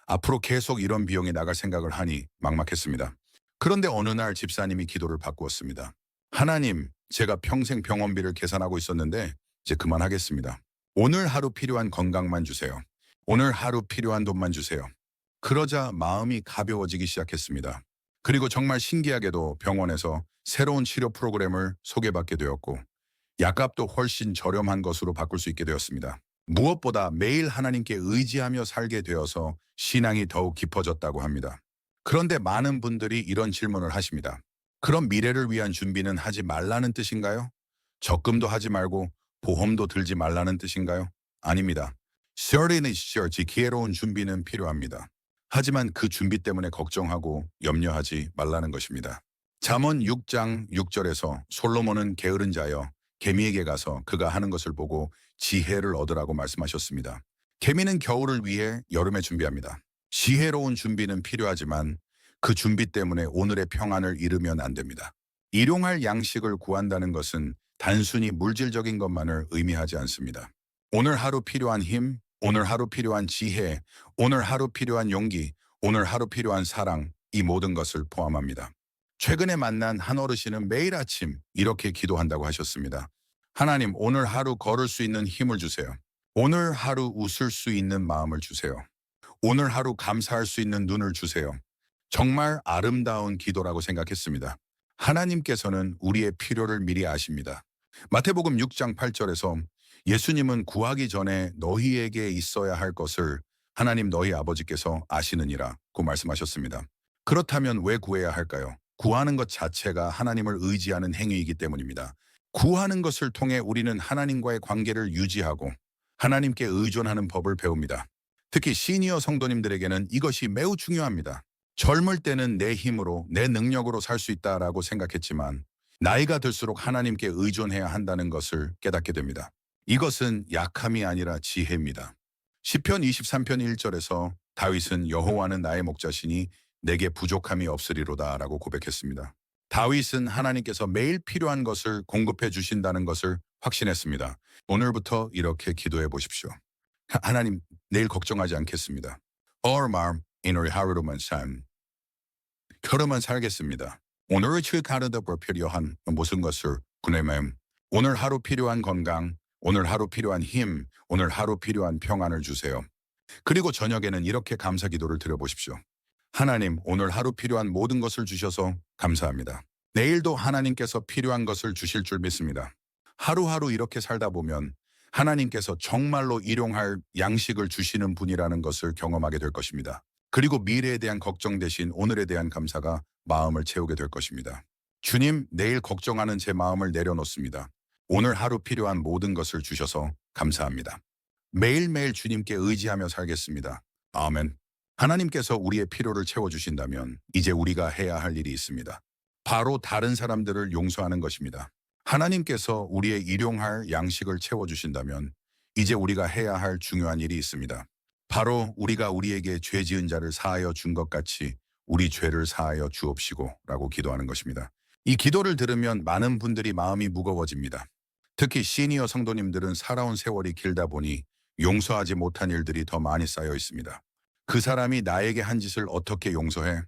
앞으로 계속 이런 비용이 나갈 생각을 하니 막막했습니다. 그런데 어느 날 집사님이 기도를 바꾸었습니다. 하나님, 제가 평생 병원비를 계산하고 있었는데 이제 그만하겠습니다. 오늘 하루 필요한 건강만 주세요. 오늘 하루 필요한 돈만 주세요. 그러자 마음이 가벼워지기 시작했습니다. 그리고 정말 신기하게도 병원에서 새로운 치료 프로그램을 소개받게 되었고 약값도 훨씬 저렴한 것으로 바꿀 수 있게 되었습니다. 무엇보다 매일 하나님께 의지하며 살게 되어서 신앙이 더욱 깊어졌다고 합니다. 그런데 많은 분들이 이런 질문을 하십니다. 그럼 미래를 위한 준비는 하지 말라는 뜻인가요? 적금도 하지 말고 보험도 들지 말라는 뜻인가요? 아닙니다. certainly sure, 지혜로운 준비는 필요합니다. 하지만 그 준비 때문에 걱정하고 염려하지 말라는 것입니다. 잠언 6장 6절에서 솔로몬은 게으른 자여 개미에게 가서 그가 하는 것을 보고 지혜를 얻으라고 말씀하셨습니다. 개미는 겨울을 위해 여름에 준비합니다. 지혜로운 준비는 필요하지만 그 준비 때문에 오늘의 평안을 잃으면 안 됩니다. 일용할 양식을 구한다는 것은 단순히 물질적인 것만을 의미하지 않습니다. 오늘 하루 필요한 힘, 오늘 하루 필요한 지혜, 오늘 하루 필요한 용기, 오늘 하루 필요한 사랑, 이 모든 것을 포함합니다. 최근에 만난 한 어르신은 매일 아침 이렇게 기도한다고 하셨습니다. 하나님, 오늘 하루 걸을 수 있는 힘을 주세요. 오늘 하루 웃을 수 있는 마음을 주세요. 오늘 하루 감사할 수 있는 눈을 주세요. 정말 아름다운 기도라고 생각했습니다. 하나님께서는 우리의 필요를 미리 아십니다. 마태복음 6장 8절에서 예수님은 구하기 전에 너희에게 있어야 할 것을 하나님 너희 아버지께서 아시느니라고 말씀하셨습니다. 그렇다면 왜 구해야 할까요? 구하는 것 자체가 하나님을 의지하는 행위이기 때문입니다. 구하는 것을 통해 우리는 하나님과의 관계를 유지하고 하나님께 의존하는 법을 배웁니다. 특히 시니어 성도님들에게는 이것이 매우 중요합니다. 젊을 때는 내 힘으로, 내 능력으로 살 수 있다라고 생각했지만 나이가 들수록 하나님께 의존해야 한다는 것을 깨닫게 됩니다. 이것은 약함이 아니라 지혜입니다. 시편 23편 1절에서 다윗은 여호와는 나의 목자시니 내게 부족함이 없으리로다 라고 고백했습니다. 다윗은 하나님께서 매일 필요한 것을 공급해 주신다는 것을 확신했습니다. 오늘부터 이렇게 기도해 보십시오. 하나님, 내일 걱정하지 않겠습니다. 오늘 마음, 오늘 하루로만 하루만 살겠습니다. 오늘을 출가르다 필요한 모든 것을 구내면 오늘 하루 필요한 건강, 오늘 하루 필요한 힘, 오늘 하루 필요한 평안을 주세요. 그리고 저녁에는 이렇게 감사 기도를 드려보십시오. 하나님, 오늘 하루 필요한 모든 것을 주셔서 감사합니다. 내일도 하나님께서 필요한 것을 주실 줄 믿습니다. 하루하루 이렇게 살다 보면 하나님께서 정말로 일용할 양식을 주시는 분이라는 것을 경험하게 될 것입니다. 그리고 미래에 대한 걱정 대신 오늘에 대한 감사가 마음을 채우게 될 것입니다. 주님, 내일 걱정하는 제 마음을 내려놓습니다. 오늘 하루 필요한 모든 것을 주셔서 감사합니다. 매일매일 주님께 의지하며 살겠습니다. 아멘. 하나님께서 우리의 필요를 채워주신다면 이제 우리가 해야 할 일이 있습니다. 바로 다른 사람들을 용서하는 것입니다. 하나님께서 우리의 일용할 양식을 채워주신다면 이제 우리가 해야 할 중요한 일이 있습니다. 바로 우리가 우리에게 죄 지은 자를 사하여 준 것 같이 우리 죄를 사하여 주옵시고 라고 기도하는 것입니다. 이 기도를 들으면 많은 분들이 마음이 무거워집니다. 특히 시니어 성도님들은 살아온 세월이 길다 보니 용서하지 못한 일들이 더 많이 쌓여 있습니다. 그 사람이 나에게 한 짓을 어떻게 용서해?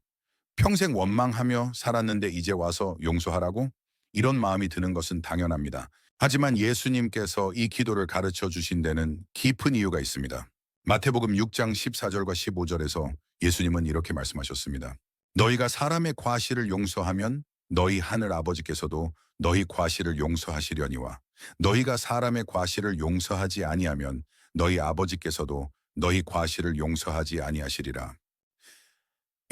평생 원망하며 살았는데 이제 와서 용서하라고? 이런 마음이 드는 것은 당연합니다. 하지만 예수님께서 이 기도를 가르쳐 주신 데는 깊은 이유가 있습니다. 마태복음 6장 14절과 15절에서 예수님은 이렇게 말씀하셨습니다. 너희가 사람의 과실을 용서하면 너희 하늘 아버지께서도 너희 과실을 용서하시려니와 너희가 사람의 과실을 용서하지 아니하면 너희 아버지께서도 너희 과실을 용서하지 아니하시리라.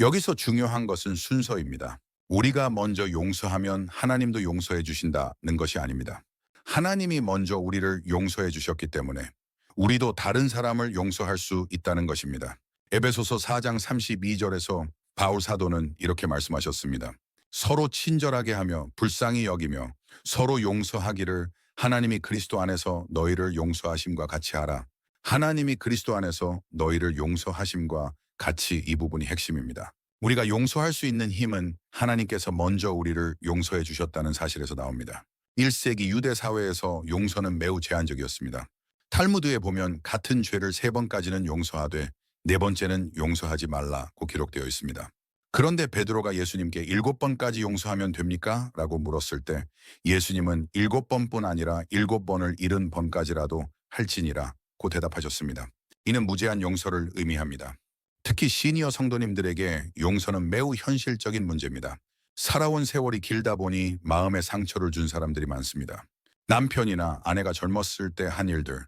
여기서 중요한 것은 순서입니다. 우리가 먼저 용서하면 하나님도 용서해 주신다는 것이 아닙니다. 하나님이 먼저 우리를 용서해 주셨기 때문에 우리도 다른 사람을 용서할 수 있다는 것입니다. 에베소서 4장 32절에서 바울 사도는 이렇게 말씀하셨습니다. 서로 친절하게 하며 불쌍히 여기며 서로 용서하기를 하나님이 그리스도 안에서 너희를 용서하심과 같이 하라. 하나님이 그리스도 안에서 너희를 용서하심과 같이, 이 부분이 핵심입니다. 우리가 용서할 수 있는 힘은 하나님께서 먼저 우리를 용서해 주셨다는 사실에서 나옵니다. 1세기 유대 사회에서 용서는 매우 제한적이었습니다. 탈무드에 보면 같은 죄를 3번까지는 용서하되 4번째는 용서하지 말라고 기록되어 있습니다. 그런데 베드로가 예수님께 7번까지 용서하면 됩니까? 라고 물었을 때 예수님은 7번뿐 아니라 7번을 70번까지라도 할지니라 고 대답하셨습니다. 이는 무제한 용서를 의미합니다. 특히 시니어 성도님들에게 용서는 매우 현실적인 문제입니다. 살아온 세월이 길다 보니 마음에 상처를 준 사람들이 많습니다. 남편이나 아내가 젊었을 때 한 일들,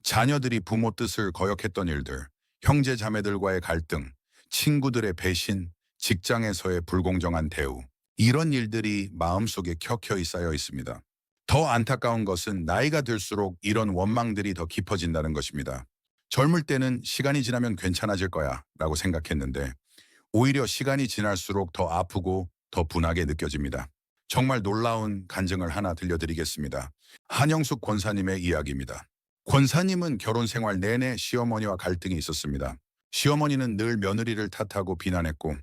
자녀들이 부모 뜻을 거역했던 일들, 형제 자매들과의 갈등, 친구들의 배신, 직장에서의 불공정한 대우, 이런 일들이 마음속에 켜켜이 쌓여 있습니다. 더 안타까운 것은 나이가 들수록 이런 원망들이 더 깊어진다는 것입니다. 젊을 때는 시간이 지나면 괜찮아질 거야 라고 생각했는데 오히려 시간이 지날수록 더 아프고 더 분하게 느껴집니다. 정말 놀라운 간증을 하나 들려드리겠습니다. 한영숙 권사님의 이야기입니다. 권사님은 결혼 생활 내내 시어머니와 갈등이 있었습니다. 시어머니는 늘 며느리를 탓하고 비난했고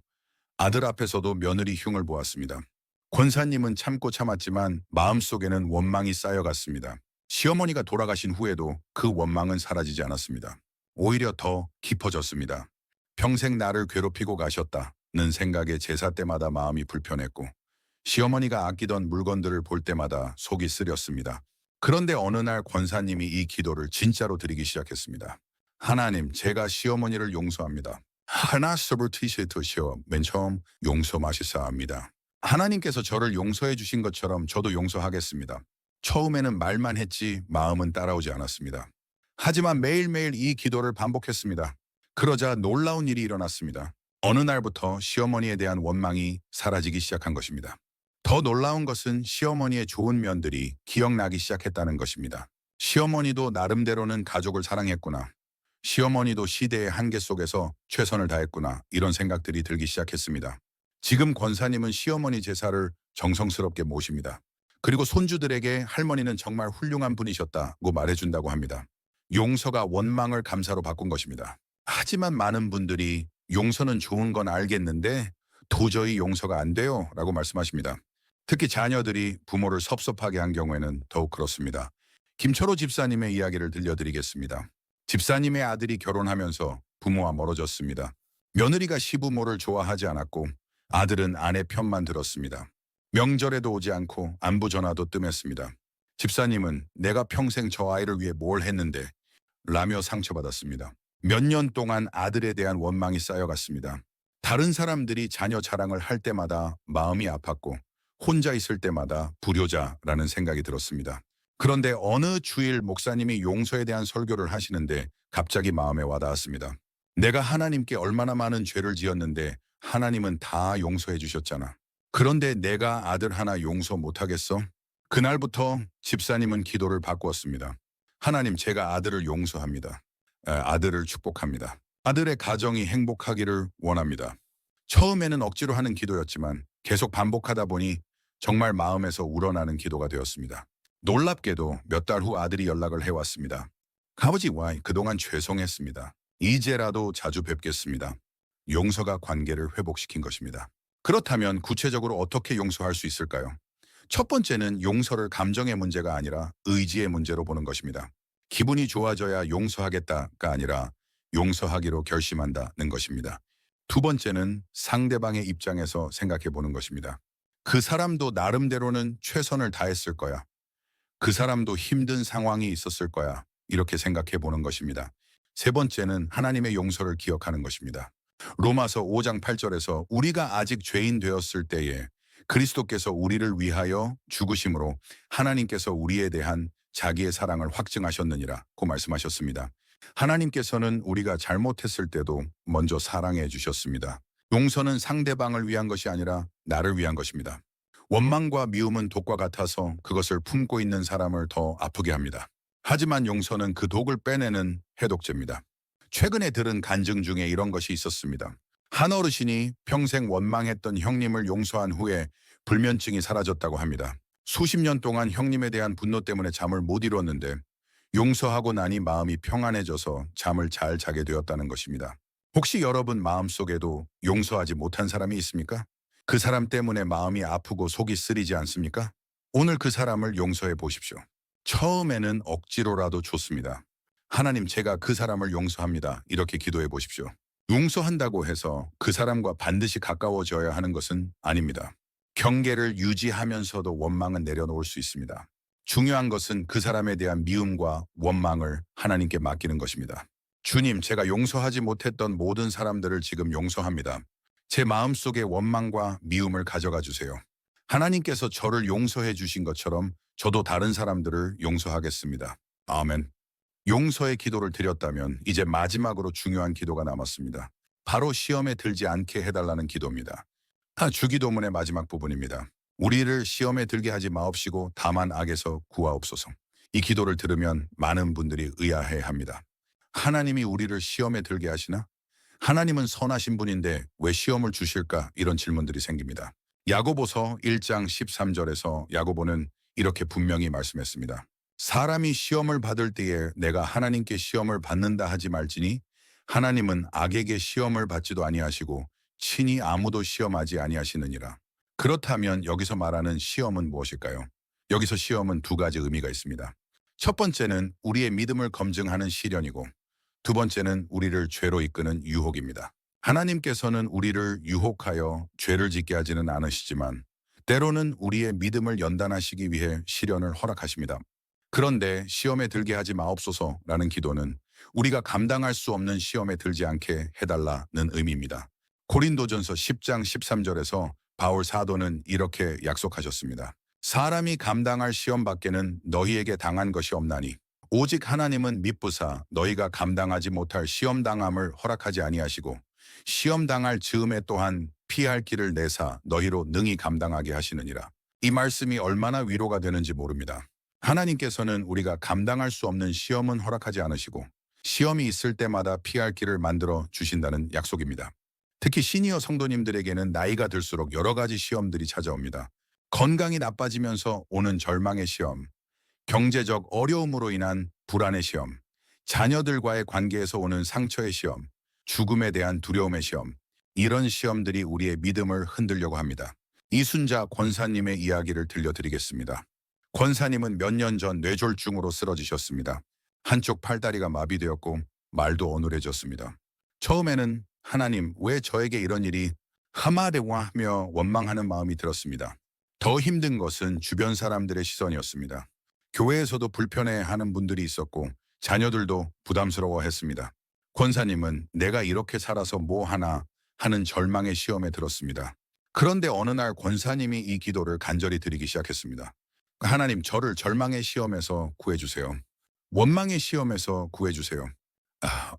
아들 앞에서도 며느리 흉을 보았습니다. 권사님은 참고 참았지만 마음속에는 원망이 쌓여갔습니다. 시어머니가 돌아가신 후에도 그 원망은 사라지지 않았습니다. 오히려 더 깊어졌습니다. 평생 나를 괴롭히고 가셨다는 생각에 제사 때마다 마음이 불편했고 시어머니가 아끼던 물건들을 볼 때마다 속이 쓰렸습니다. 그런데 어느 날 권사님이 이 기도를 진짜로 드리기 시작했습니다. 하나님, 제가 시어머니를 용서합니다. 하나 서브티시트시오. 맨 처음 용서 마시사합니다. 하나님께서 저를 용서해 주신 것처럼 저도 용서하겠습니다. 처음에는 말만 했지 마음은 따라오지 않았습니다. 하지만 매일매일 이 기도를 반복했습니다. 그러자 놀라운 일이 일어났습니다. 어느 날부터 시어머니에 대한 원망이 사라지기 시작한 것입니다. 더 놀라운 것은 시어머니의 좋은 면들이 기억나기 시작했다는 것입니다. 시어머니도 나름대로는 가족을 사랑했구나. 시어머니도 시대의 한계 속에서 최선을 다했구나. 이런 생각들이 들기 시작했습니다. 지금 권사님은 시어머니 제사를 정성스럽게 모십니다. 그리고 손주들에게 할머니는 정말 훌륭한 분이셨다고 말해준다고 합니다. 용서가 원망을 감사로 바꾼 것입니다. 하지만 많은 분들이 용서는 좋은 건 알겠는데 도저히 용서가 안 돼요 라고 말씀하십니다. 특히 자녀들이 부모를 섭섭하게 한 경우에는 더욱 그렇습니다. 김철호 집사님의 이야기를 들려드리겠습니다. 집사님의 아들이 결혼하면서 부모와 멀어졌습니다. 며느리가 시부모를 좋아하지 않았고 아들은 아내 편만 들었습니다. 명절에도 오지 않고 안부 전화도 뜸했습니다. 집사님은 내가 평생 저 아이를 위해 뭘 했는데 라며 상처받았습니다. 몇 년 동안 아들에 대한 원망이 쌓여갔습니다. 다른 사람들이 자녀 자랑을 할 때마다 마음이 아팠고 혼자 있을 때마다 불효자라는 생각이 들었습니다. 그런데 어느 주일 목사님이 용서에 대한 설교를 하시는데 갑자기 마음에 와닿았습니다. 내가 하나님께 얼마나 많은 죄를 지었는데 하나님은 다 용서해 주셨잖아. 그런데 내가 아들 하나 용서 못하겠어? 그날부터 집사님은 기도를 바꾸었습니다. 하나님, 제가 아들을 용서합니다. 아들을 축복합니다. 아들의 가정이 행복하기를 원합니다. 처음에는 억지로 하는 기도였지만 계속 반복하다 보니 정말 마음에서 우러나는 기도가 되었습니다. 놀랍게도 몇 달 후 아들이 연락을 해왔습니다. 아버지와 그동안 죄송했습니다. 이제라도 자주 뵙겠습니다. 용서가 관계를 회복시킨 것입니다. 그렇다면 구체적으로 어떻게 용서할 수 있을까요? 첫 번째는 용서를 감정의 문제가 아니라 의지의 문제로 보는 것입니다. 기분이 좋아져야 용서하겠다가 아니라 용서하기로 결심한다는 것입니다. 두 번째는 상대방의 입장에서 생각해 보는 것입니다. 그 사람도 나름대로는 최선을 다했을 거야. 그 사람도 힘든 상황이 있었을 거야. 이렇게 생각해 보는 것입니다. 세 번째는 하나님의 용서를 기억하는 것입니다. 로마서 5장 8절에서 우리가 아직 죄인 되었을 때에 그리스도께서 우리를 위하여 죽으심으로 하나님께서 우리에 대한 자기의 사랑을 확증하셨느니라고 말씀하셨습니다. 하나님께서는 우리가 잘못했을 때도 먼저 사랑해 주셨습니다. 용서는 상대방을 위한 것이 아니라 나를 위한 것입니다. 원망과 미움은 독과 같아서 그것을 품고 있는 사람을 더 아프게 합니다. 하지만 용서는 그 독을 빼내는 해독제입니다. 최근에 들은 간증 중에 이런 것이 있었습니다. 한 어르신이 평생 원망했던 형님을 용서한 후에 불면증이 사라졌다고 합니다. 수십 년 동안 형님에 대한 분노 때문에 잠을 못 이뤘는데 용서하고 나니 마음이 평안해져서 잠을 잘 자게 되었다는 것입니다. 혹시 여러분 마음속에도 용서하지 못한 사람이 있습니까? 그 사람 때문에 마음이 아프고 속이 쓰리지 않습니까? 오늘 그 사람을 용서해 보십시오. 처음에는 억지로라도 좋습니다. 하나님, 제가 그 사람을 용서합니다. 이렇게 기도해 보십시오. 용서한다고 해서 그 사람과 반드시 가까워져야 하는 것은 아닙니다. 경계를 유지하면서도 원망은 내려놓을 수 있습니다. 중요한 것은 그 사람에 대한 미움과 원망을 하나님께 맡기는 것입니다. 주님, 제가 용서하지 못했던 모든 사람들을 지금 용서합니다. 제 마음속에 원망과 미움을 가져가 주세요. 하나님께서 저를 용서해 주신 것처럼 저도 다른 사람들을 용서하겠습니다. 아멘. 용서의 기도를 드렸다면 이제 마지막으로 중요한 기도가 남았습니다. 바로 시험에 들지 않게 해달라는 기도입니다. 주기도문의 마지막 부분입니다. 우리를 시험에 들게 하지 마옵시고 다만 악에서 구하옵소서. 이 기도를 들으면 많은 분들이 의아해합니다. 하나님이 우리를 시험에 들게 하시나? 하나님은 선하신 분인데 왜 시험을 주실까? 이런 질문들이 생깁니다. 야고보서 1장 13절에서 야고보는 이렇게 분명히 말씀했습니다. 사람이 시험을 받을 때에 내가 하나님께 시험을 받는다 하지 말지니 하나님은 악에게 시험을 받지도 아니하시고 친히 아무도 시험하지 아니하시느니라. 그렇다면 여기서 말하는 시험은 무엇일까요? 여기서 시험은 두 가지 의미가 있습니다. 첫 번째는 우리의 믿음을 검증하는 시련이고 두 번째는 우리를 죄로 이끄는 유혹입니다. 하나님께서는 우리를 유혹하여 죄를 짓게 하지는 않으시지만 때로는 우리의 믿음을 연단하시기 위해 시련을 허락하십니다. 그런데 시험에 들게 하지 마옵소서라는 기도는 우리가 감당할 수 없는 시험에 들지 않게 해달라는 의미입니다. 고린도전서 10장 13절에서 바울 사도는 이렇게 약속하셨습니다. 사람이 감당할 시험 밖에는 너희에게 당한 것이 없나니 오직 하나님은 미쁘사 너희가 감당하지 못할 시험 당함을 허락하지 아니하시고 시험 당할 즈음에 또한 피할 길을 내사 너희로 능히 감당하게 하시느니라. 이 말씀이 얼마나 위로가 되는지 모릅니다. 하나님께서는 우리가 감당할 수 없는 시험은 허락하지 않으시고 시험이 있을 때마다 피할 길을 만들어 주신다는 약속입니다. 특히 시니어 성도님들에게는 나이가 들수록 여러 가지 시험들이 찾아옵니다. 건강이 나빠지면서 오는 절망의 시험, 경제적 어려움으로 인한 불안의 시험, 자녀들과의 관계에서 오는 상처의 시험, 죽음에 대한 두려움의 시험, 이런 시험들이 우리의 믿음을 흔들려고 합니다. 이순자 권사님의 이야기를 들려드리겠습니다. 권사님은 몇 년 전 뇌졸중으로 쓰러지셨습니다. 한쪽 팔다리가 마비되었고 말도 어눌해졌습니다. 처음에는 하나님, 왜 저에게 이런 일이 하마데와 하며 원망하는 마음이 들었습니다. 더 힘든 것은 주변 사람들의 시선이었습니다. 교회에서도 불편해하는 분들이 있었고 자녀들도 부담스러워했습니다. 권사님은 내가 이렇게 살아서 뭐 하나 하는 절망의 시험에 들었습니다. 그런데 어느 날 권사님이 이 기도를 간절히 드리기 시작했습니다. 하나님, 저를 절망의 시험에서 구해주세요. 원망의 시험에서 구해주세요.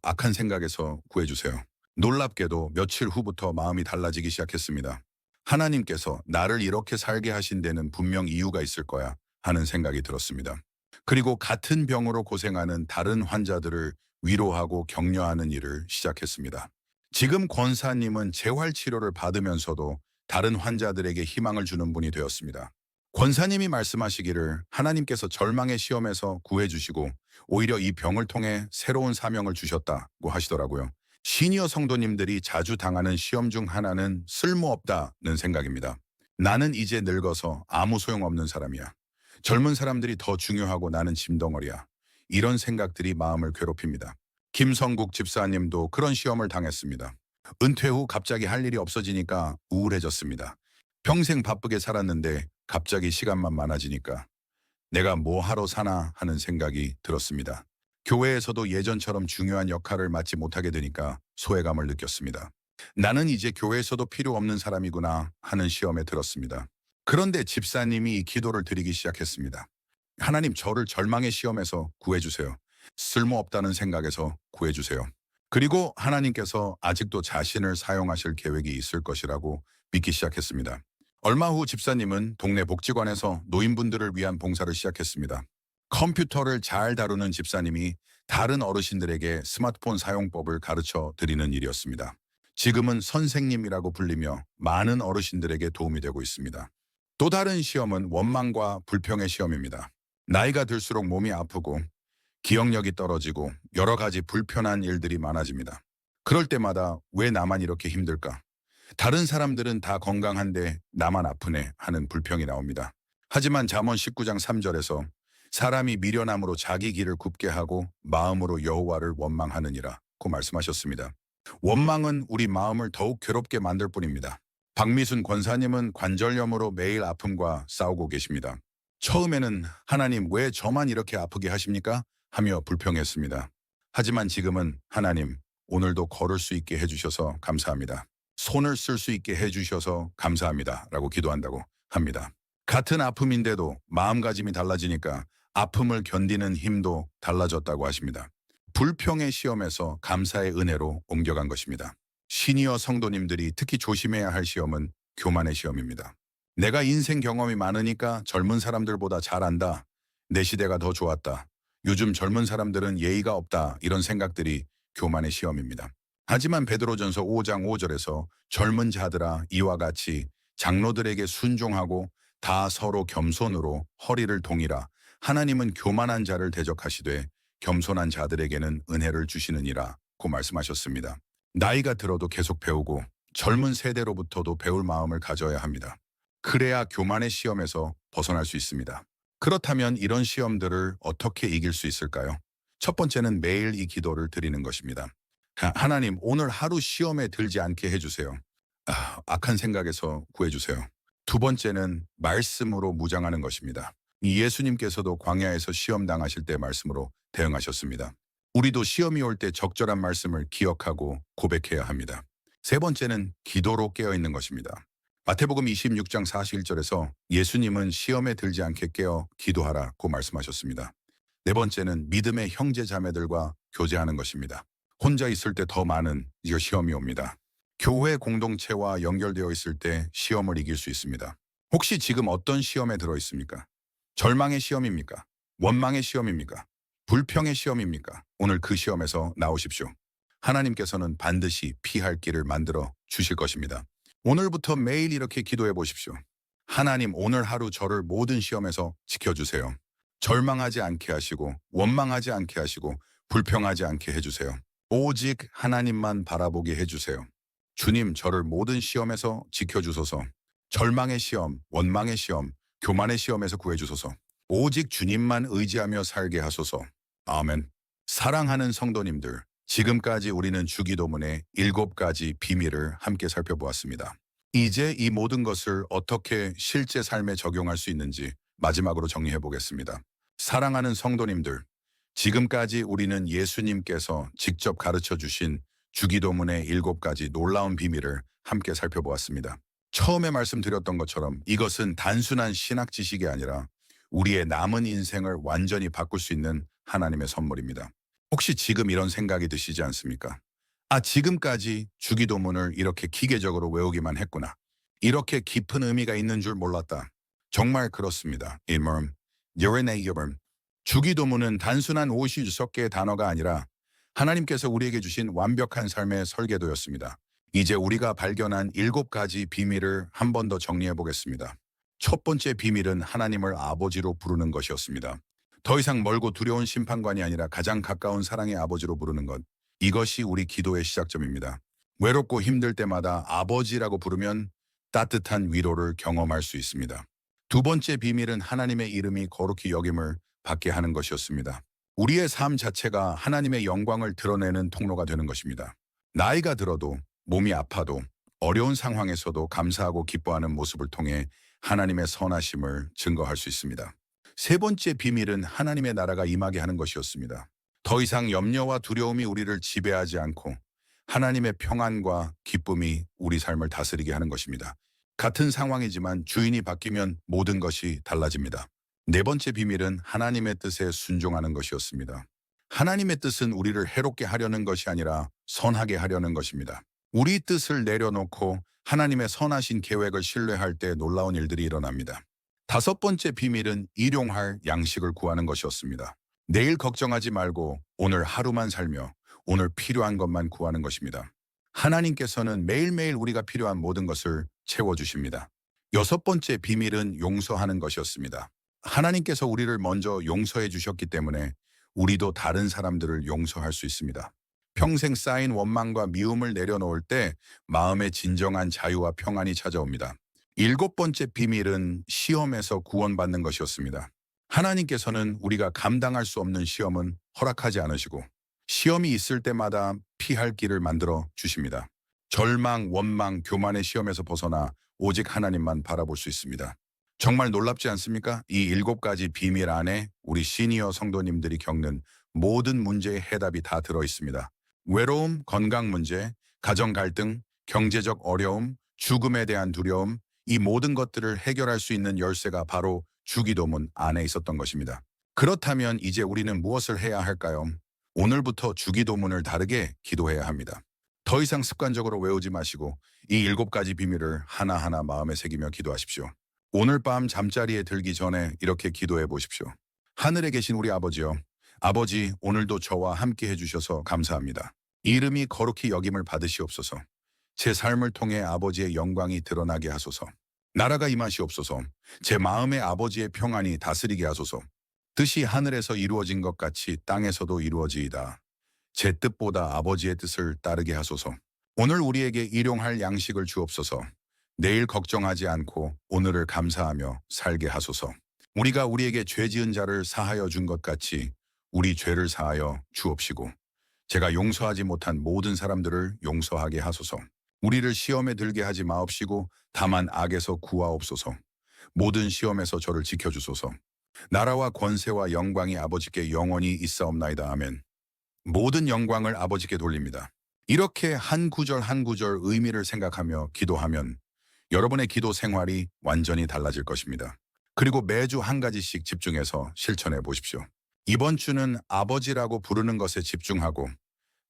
악한 생각에서 구해주세요. 놀랍게도 며칠 후부터 마음이 달라지기 시작했습니다. 하나님께서 나를 이렇게 살게 하신 데는 분명 이유가 있을 거야 하는 생각이 들었습니다. 그리고 같은 병으로 고생하는 다른 환자들을 위로하고 격려하는 일을 시작했습니다. 지금 권사님은 재활치료를 받으면서도 다른 환자들에게 희망을 주는 분이 되었습니다. 권사님이 말씀하시기를 하나님께서 절망의 시험에서 구해주시고 오히려 이 병을 통해 새로운 사명을 주셨다고 하시더라고요. 시니어 성도님들이 자주 당하는 시험 중 하나는 쓸모없다는 생각입니다. 나는 이제 늙어서 아무 소용없는 사람이야. 젊은 사람들이 더 중요하고 나는 짐덩어리야. 이런 생각들이 마음을 괴롭힙니다. 김성국 집사님도 그런 시험을 당했습니다. 은퇴 후 갑자기 할 일이 없어지니까 우울해졌습니다. 평생 바쁘게 살았는데 갑자기 시간만 많아지니까 내가 뭐 하러 사나 하는 생각이 들었습니다. 교회에서도 예전처럼 중요한 역할을 맡지 못하게 되니까 소외감을 느꼈습니다. 나는 이제 교회에서도 필요 없는 사람이구나 하는 시험에 들었습니다. 그런데 집사님이 이 기도를 드리기 시작했습니다. 하나님, 저를 절망의 시험에서 구해주세요. 쓸모없다는 생각에서 구해주세요. 그리고 하나님께서 아직도 자신을 사용하실 계획이 있을 것이라고 믿기 시작했습니다. 얼마 후 집사님은 동네 복지관에서 노인분들을 위한 봉사를 시작했습니다. 컴퓨터를 잘 다루는 집사님이 다른 어르신들에게 스마트폰 사용법을 가르쳐 드리는 일이었습니다. 지금은 선생님이라고 불리며 많은 어르신들에게 도움이 되고 있습니다. 또 다른 시험은 원망과 불평의 시험입니다. 나이가 들수록 몸이 아프고 기억력이 떨어지고 여러 가지 불편한 일들이 많아집니다. 그럴 때마다 왜 나만 이렇게 힘들까? 다른 사람들은 다 건강한데 나만 아프네 하는 불평이 나옵니다. 하지만 잠언 19장 3절에서 사람이 미련함으로 자기 길을 굽게 하고 마음으로 여호와를 원망하느니라고 말씀하셨습니다. 원망은 우리 마음을 더욱 괴롭게 만들 뿐입니다. 박미순 권사님은 관절염으로 매일 아픔과 싸우고 계십니다. 처음에는 하나님 왜 저만 이렇게 아프게 하십니까? 하며 불평했습니다. 하지만 지금은 하나님 오늘도 걸을 수 있게 해주셔서 감사합니다. 손을 쓸 수 있게 해주셔서 감사합니다. 라고 기도한다고 합니다. 같은 아픔인데도 마음가짐이 달라지니까 아픔을 견디는 힘도 달라졌다고 하십니다. 불평의 시험에서 감사의 은혜로 옮겨간 것입니다. 시니어 성도님들이 특히 조심해야 할 시험은 교만의 시험입니다. 내가 인생 경험이 많으니까 젊은 사람들보다 잘한다. 내 시대가 더 좋았다. 요즘 젊은 사람들은 예의가 없다. 이런 생각들이 교만의 시험입니다. 하지만 베드로전서 5장 5절에서 젊은 자들아 이와 같이 장로들에게 순종하고 다 서로 겸손으로 허리를 동이라. 하나님은 교만한 자를 대적하시되 겸손한 자들에게는 은혜를 주시느니라고 말씀하셨습니다. 나이가 들어도 계속 배우고 젊은 세대로부터도 배울 마음을 가져야 합니다. 그래야 교만의 시험에서 벗어날 수 있습니다. 그렇다면 이런 시험들을 어떻게 이길 수 있을까요? 첫 번째는 매일 이 기도를 드리는 것입니다. 하나님, 오늘 하루 시험에 들지 않게 해주세요. 악한 생각에서 구해주세요. 두 번째는 말씀으로 무장하는 것입니다. 이 예수님께서도 광야에서 시험 당하실 때 말씀으로 대응하셨습니다. 우리도 시험이 올 때 적절한 말씀을 기억하고 고백해야 합니다. 세 번째는 기도로 깨어있는 것입니다. 마태복음 26장 41절에서 예수님은 시험에 들지 않게 깨어 기도하라고 말씀하셨습니다. 네 번째는 믿음의 형제 자매들과 교제하는 것입니다. 혼자 있을 때 더 많은 시험이 옵니다. 교회 공동체와 연결되어 있을 때 시험을 이길 수 있습니다. 혹시 지금 어떤 시험에 들어 있습니까? 절망의 시험입니까? 원망의 시험입니까? 불평의 시험입니까? 오늘 그 시험에서 나오십시오. 하나님께서는 반드시 피할 길을 만들어 주실 것입니다. 오늘부터 매일 이렇게 기도해 보십시오. 하나님, 오늘 하루 저를 모든 시험에서 지켜주세요. 절망하지 않게 하시고 원망하지 않게 하시고 불평하지 않게 해주세요. 오직 하나님만 바라보게 해주세요. 주님, 저를 모든 시험에서 지켜주소서. 절망의 시험, 원망의 시험, 교만의 시험에서 구해주소서. 오직 주님만 의지하며 살게 하소서. 아멘. 사랑하는 성도님들, 지금까지 우리는 주기도문의 7가지 비밀을 함께 살펴보았습니다. 이제 이 모든 것을 어떻게 실제 삶에 적용할 수 있는지 마지막으로 정리해 보겠습니다. 사랑하는 성도님들, 지금까지 우리는 예수님께서 직접 가르쳐 주신 주기도문의 7가지 놀라운 비밀을 함께 살펴보았습니다. 처음에 말씀드렸던 것처럼 이것은 단순한 신학 지식이 아니라 우리의 남은 인생을 완전히 바꿀 수 있는 하나님의 선물입니다. 혹시 지금 이런 생각이 드시지 않습니까? 지금까지 주기도문을 이렇게 기계적으로 외우기만 했구나. 이렇게 깊은 의미가 있는 줄 몰랐다. 정말 그렇습니다. 주기도문은 단순한 56개의 단어가 아니라 하나님께서 우리에게 주신 완벽한 삶의 설계도였습니다. 이제 우리가 발견한 7가지 비밀을 한 번 더 정리해 보겠습니다. 첫 번째 비밀은 하나님을 아버지로 부르는 것이었습니다. 더 이상 멀고 두려운 심판관이 아니라 가장 가까운 사랑의 아버지로 부르는 것. 이것이 우리 기도의 시작점입니다. 외롭고 힘들 때마다 아버지라고 부르면 따뜻한 위로를 경험할 수 있습니다. 두 번째 비밀은 하나님의 이름이 거룩히 여김을 받게 하는 것이었습니다. 우리의 삶 자체가 하나님의 영광을 드러내는 통로가 되는 것입니다. 나이가 들어도 몸이 아파도 어려운 상황에서도 감사하고 기뻐하는 모습을 통해 하나님의 선하심을 증거할 수 있습니다. 세 번째 비밀은 하나님의 나라가 임하게 하는 것이었습니다. 더 이상 염려와 두려움이 우리를 지배하지 않고 하나님의 평안과 기쁨이 우리 삶을 다스리게 하는 것입니다. 같은 상황이지만 주인이 바뀌면 모든 것이 달라집니다. 네 번째 비밀은 하나님의 뜻에 순종하는 것이었습니다. 하나님의 뜻은 우리를 해롭게 하려는 것이 아니라 선하게 하려는 것입니다. 우리 뜻을 내려놓고 하나님의 선하신 계획을 신뢰할 때 놀라운 일들이 일어납니다. 다섯 번째 비밀은 일용할 양식을 구하는 것이었습니다. 내일 걱정하지 말고 오늘 하루만 살며 오늘 필요한 것만 구하는 것입니다. 하나님께서는 매일매일 우리가 필요한 모든 것을 채워주십니다. 여섯 번째 비밀은 용서하는 것이었습니다. 하나님께서 우리를 먼저 용서해 주셨기 때문에 우리도 다른 사람들을 용서할 수 있습니다. 평생 쌓인 원망과 미움을 내려놓을 때 마음의 진정한 자유와 평안이 찾아옵니다. 일곱 번째 비밀은 시험에서 구원받는 것이었습니다. 하나님께서는 우리가 감당할 수 없는 시험은 허락하지 않으시고 시험이 있을 때마다 피할 길을 만들어 주십니다. 절망, 원망, 교만의 시험에서 벗어나 오직 하나님만 바라볼 수 있습니다. 정말 놀랍지 않습니까? 이 일곱 가지 비밀 안에 우리 시니어 성도님들이 겪는 모든 문제의 해답이 다 들어 있습니다. 외로움, 건강 문제, 가정 갈등, 경제적 어려움, 죽음에 대한 두려움, 이 모든 것들을 해결할 수 있는 열쇠가 바로 주기도문 안에 있었던 것입니다. 그렇다면 이제 우리는 무엇을 해야 할까요? 오늘부터 주기도문을 다르게 기도해야 합니다. 더 이상 습관적으로 외우지 마시고 이 일곱 가지 비밀을 하나하나 마음에 새기며 기도하십시오. 오늘 밤 잠자리에 들기 전에 이렇게 기도해 보십시오. 하늘에 계신 우리 아버지요. 아버지, 오늘도 저와 함께 해주셔서 감사합니다. 이름이 거룩히 여김을 받으시옵소서. 제 삶을 통해 아버지의 영광이 드러나게 하소서. 나라가 임하시옵소서. 제 마음에 아버지의 평안이 다스리게 하소서. 뜻이 하늘에서 이루어진 것 같이 땅에서도 이루어지이다. 제 뜻보다 아버지의 뜻을 따르게 하소서. 오늘 우리에게 일용할 양식을 주옵소서. 내일 걱정하지 않고 오늘을 감사하며 살게 하소서. 우리가 우리에게 죄 지은 자를 사하여 준 것 같이 우리 죄를 사하여 주옵시고 제가 용서하지 못한 모든 사람들을 용서하게 하소서. 우리를 시험에 들게 하지 마옵시고 다만 악에서 구하옵소서. 모든 시험에서 저를 지켜주소서. 나라와 권세와 영광이 아버지께 영원히 있사옵나이다. 아멘. 모든 영광을 아버지께 돌립니다. 이렇게 한 구절 한 구절 의미를 생각하며 기도하면 여러분의 기도 생활이 완전히 달라질 것입니다. 그리고 매주 한 가지씩 집중해서 실천해 보십시오. 이번 주는 아버지라고 부르는 것에 집중하고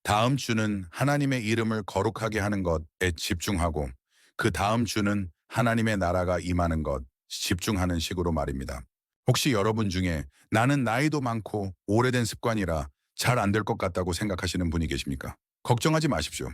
다음 주는 하나님의 이름을 거룩하게 하는 것에 집중하고 그 다음 주는 하나님의 나라가 임하는 것 집중하는 식으로 말입니다. 혹시 여러분 중에 나는 나이도 많고 오래된 습관이라 잘 안 될 것 같다고 생각하시는 분이 계십니까? 걱정하지 마십시오.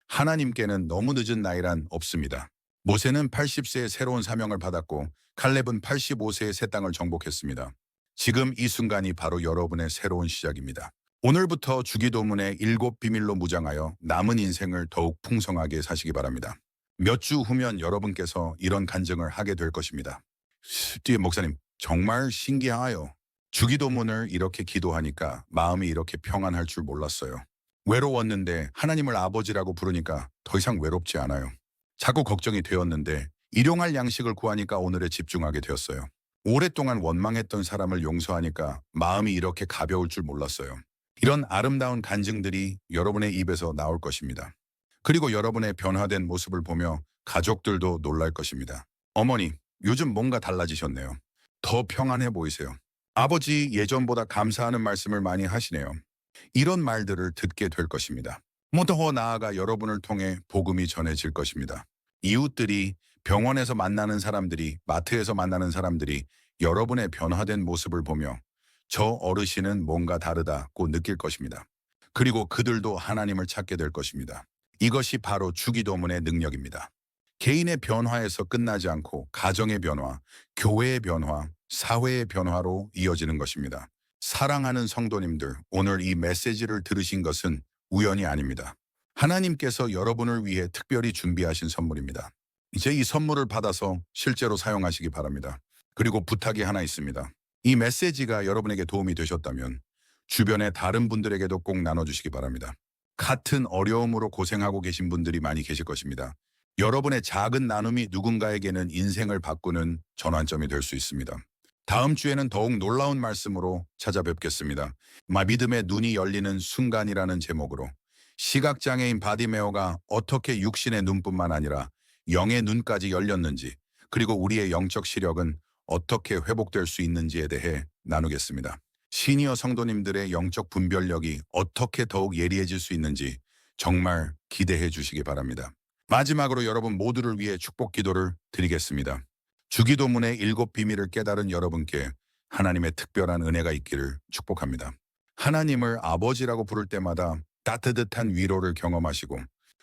하나님께는 너무 늦은 나이란 없습니다. 모세는 80세에 새로운 사명을 받았고 칼렙은 85세에 새 땅을 정복했습니다. 지금 이 순간이 바로 여러분의 새로운 시작입니다. 오늘부터 주기도문의 일곱 비밀로 무장하여 남은 인생을 더욱 풍성하게 사시기 바랍니다. 몇 주 후면 여러분께서 이런 간증을 하게 될 것입니다. 뒤에 목사님, 정말 신기하요. 주기도문을 이렇게 기도하니까 마음이 이렇게 평안할 줄 몰랐어요. 외로웠는데 하나님을 아버지라고 부르니까 더 이상 외롭지 않아요. 자꾸 걱정이 되었는데 일용할 양식을 구하니까 오늘에 집중하게 되었어요. 오랫동안 원망했던 사람을 용서하니까 마음이 이렇게 가벼울 줄 몰랐어요. 이런 아름다운 간증들이 여러분의 입에서 나올 것입니다. 그리고 여러분의 변화된 모습을 보며 가족들도 놀랄 것입니다. 어머니, 요즘 뭔가 달라지셨네요. 더 평안해 보이세요. 아버지, 예전보다 감사하는 말씀을 많이 하시네요. 이런 말들을 듣게 될 것입니다. 더 나아가 여러분을 통해 복음이 전해질 것입니다. 이웃들이, 병원에서 만나는 사람들이, 마트에서 만나는 사람들이 여러분의 변화된 모습을 보며 저 어르신은 뭔가 다르다고 느낄 것입니다. 그리고 그들도 하나님을 찾게 될 것입니다. 이것이 바로 주기도문의 능력입니다. 개인의 변화에서 끝나지 않고 가정의 변화, 교회의 변화, 사회의 변화로 이어지는 것입니다. 사랑하는 성도님들, 오늘 이 메시지를 들으신 것은 우연이 아닙니다. 하나님께서 여러분을 위해 특별히 준비하신 선물입니다. 이제 이 선물을 받아서 실제로 사용하시기 바랍니다. 그리고 부탁이 하나 있습니다. 이 메시지가 여러분에게 도움이 되셨다면 주변의 다른 분들에게도 꼭 나눠주시기 바랍니다. 같은 어려움으로 고생하고 계신 분들이 많이 계실 것입니다. 여러분의 작은 나눔이 누군가에게는 인생을 바꾸는 전환점이 될 수 있습니다. 다음 주에는 더욱 놀라운 말씀으로 찾아뵙겠습니다. 믿음의 눈이 열리는 순간이라는 제목으로 시각장애인 바디메오가 어떻게 육신의 눈뿐만 아니라 영의 눈까지 열렸는지 그리고 우리의 영적 시력은 어떻게 회복될 수 있는지에 대해 나누겠습니다. 시니어 성도님들의 영적 분별력이 어떻게 더욱 예리해질 수 있는지 정말 기대해 주시기 바랍니다. 마지막으로 여러분 모두를 위해 축복 기도를 드리겠습니다. 주기도문의 일곱 비밀을 깨달은 여러분께 하나님의 특별한 은혜가 있기를 축복합니다. 하나님을 아버지라고 부를 때마다 따뜻한 위로를 경험하시고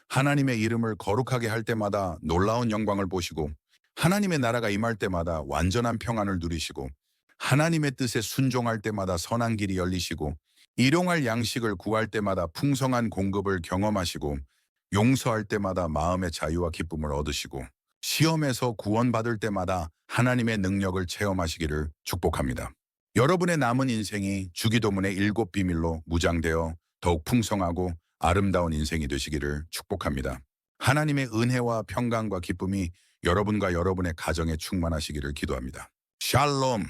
하나님의 이름을 거룩하게 할 때마다 놀라운 영광을 보시고 하나님의 나라가 임할 때마다 완전한 평안을 누리시고 하나님의 뜻에 순종할 때마다 선한 길이 열리시고 일용할 양식을 구할 때마다 풍성한 공급을 경험하시고 용서할 때마다 마음의 자유와 기쁨을 얻으시고 시험에서 구원받을 때마다 하나님의 능력을 체험하시기를 축복합니다. 여러분의 남은 인생이 주기도문의 7 비밀로 무장되어 더욱 풍성하고 아름다운 인생이 되시기를 축복합니다. 하나님의 은혜와 평강과 기쁨이 여러분과 여러분의 가정에 충만하시기를 기도합니다. 샬롬!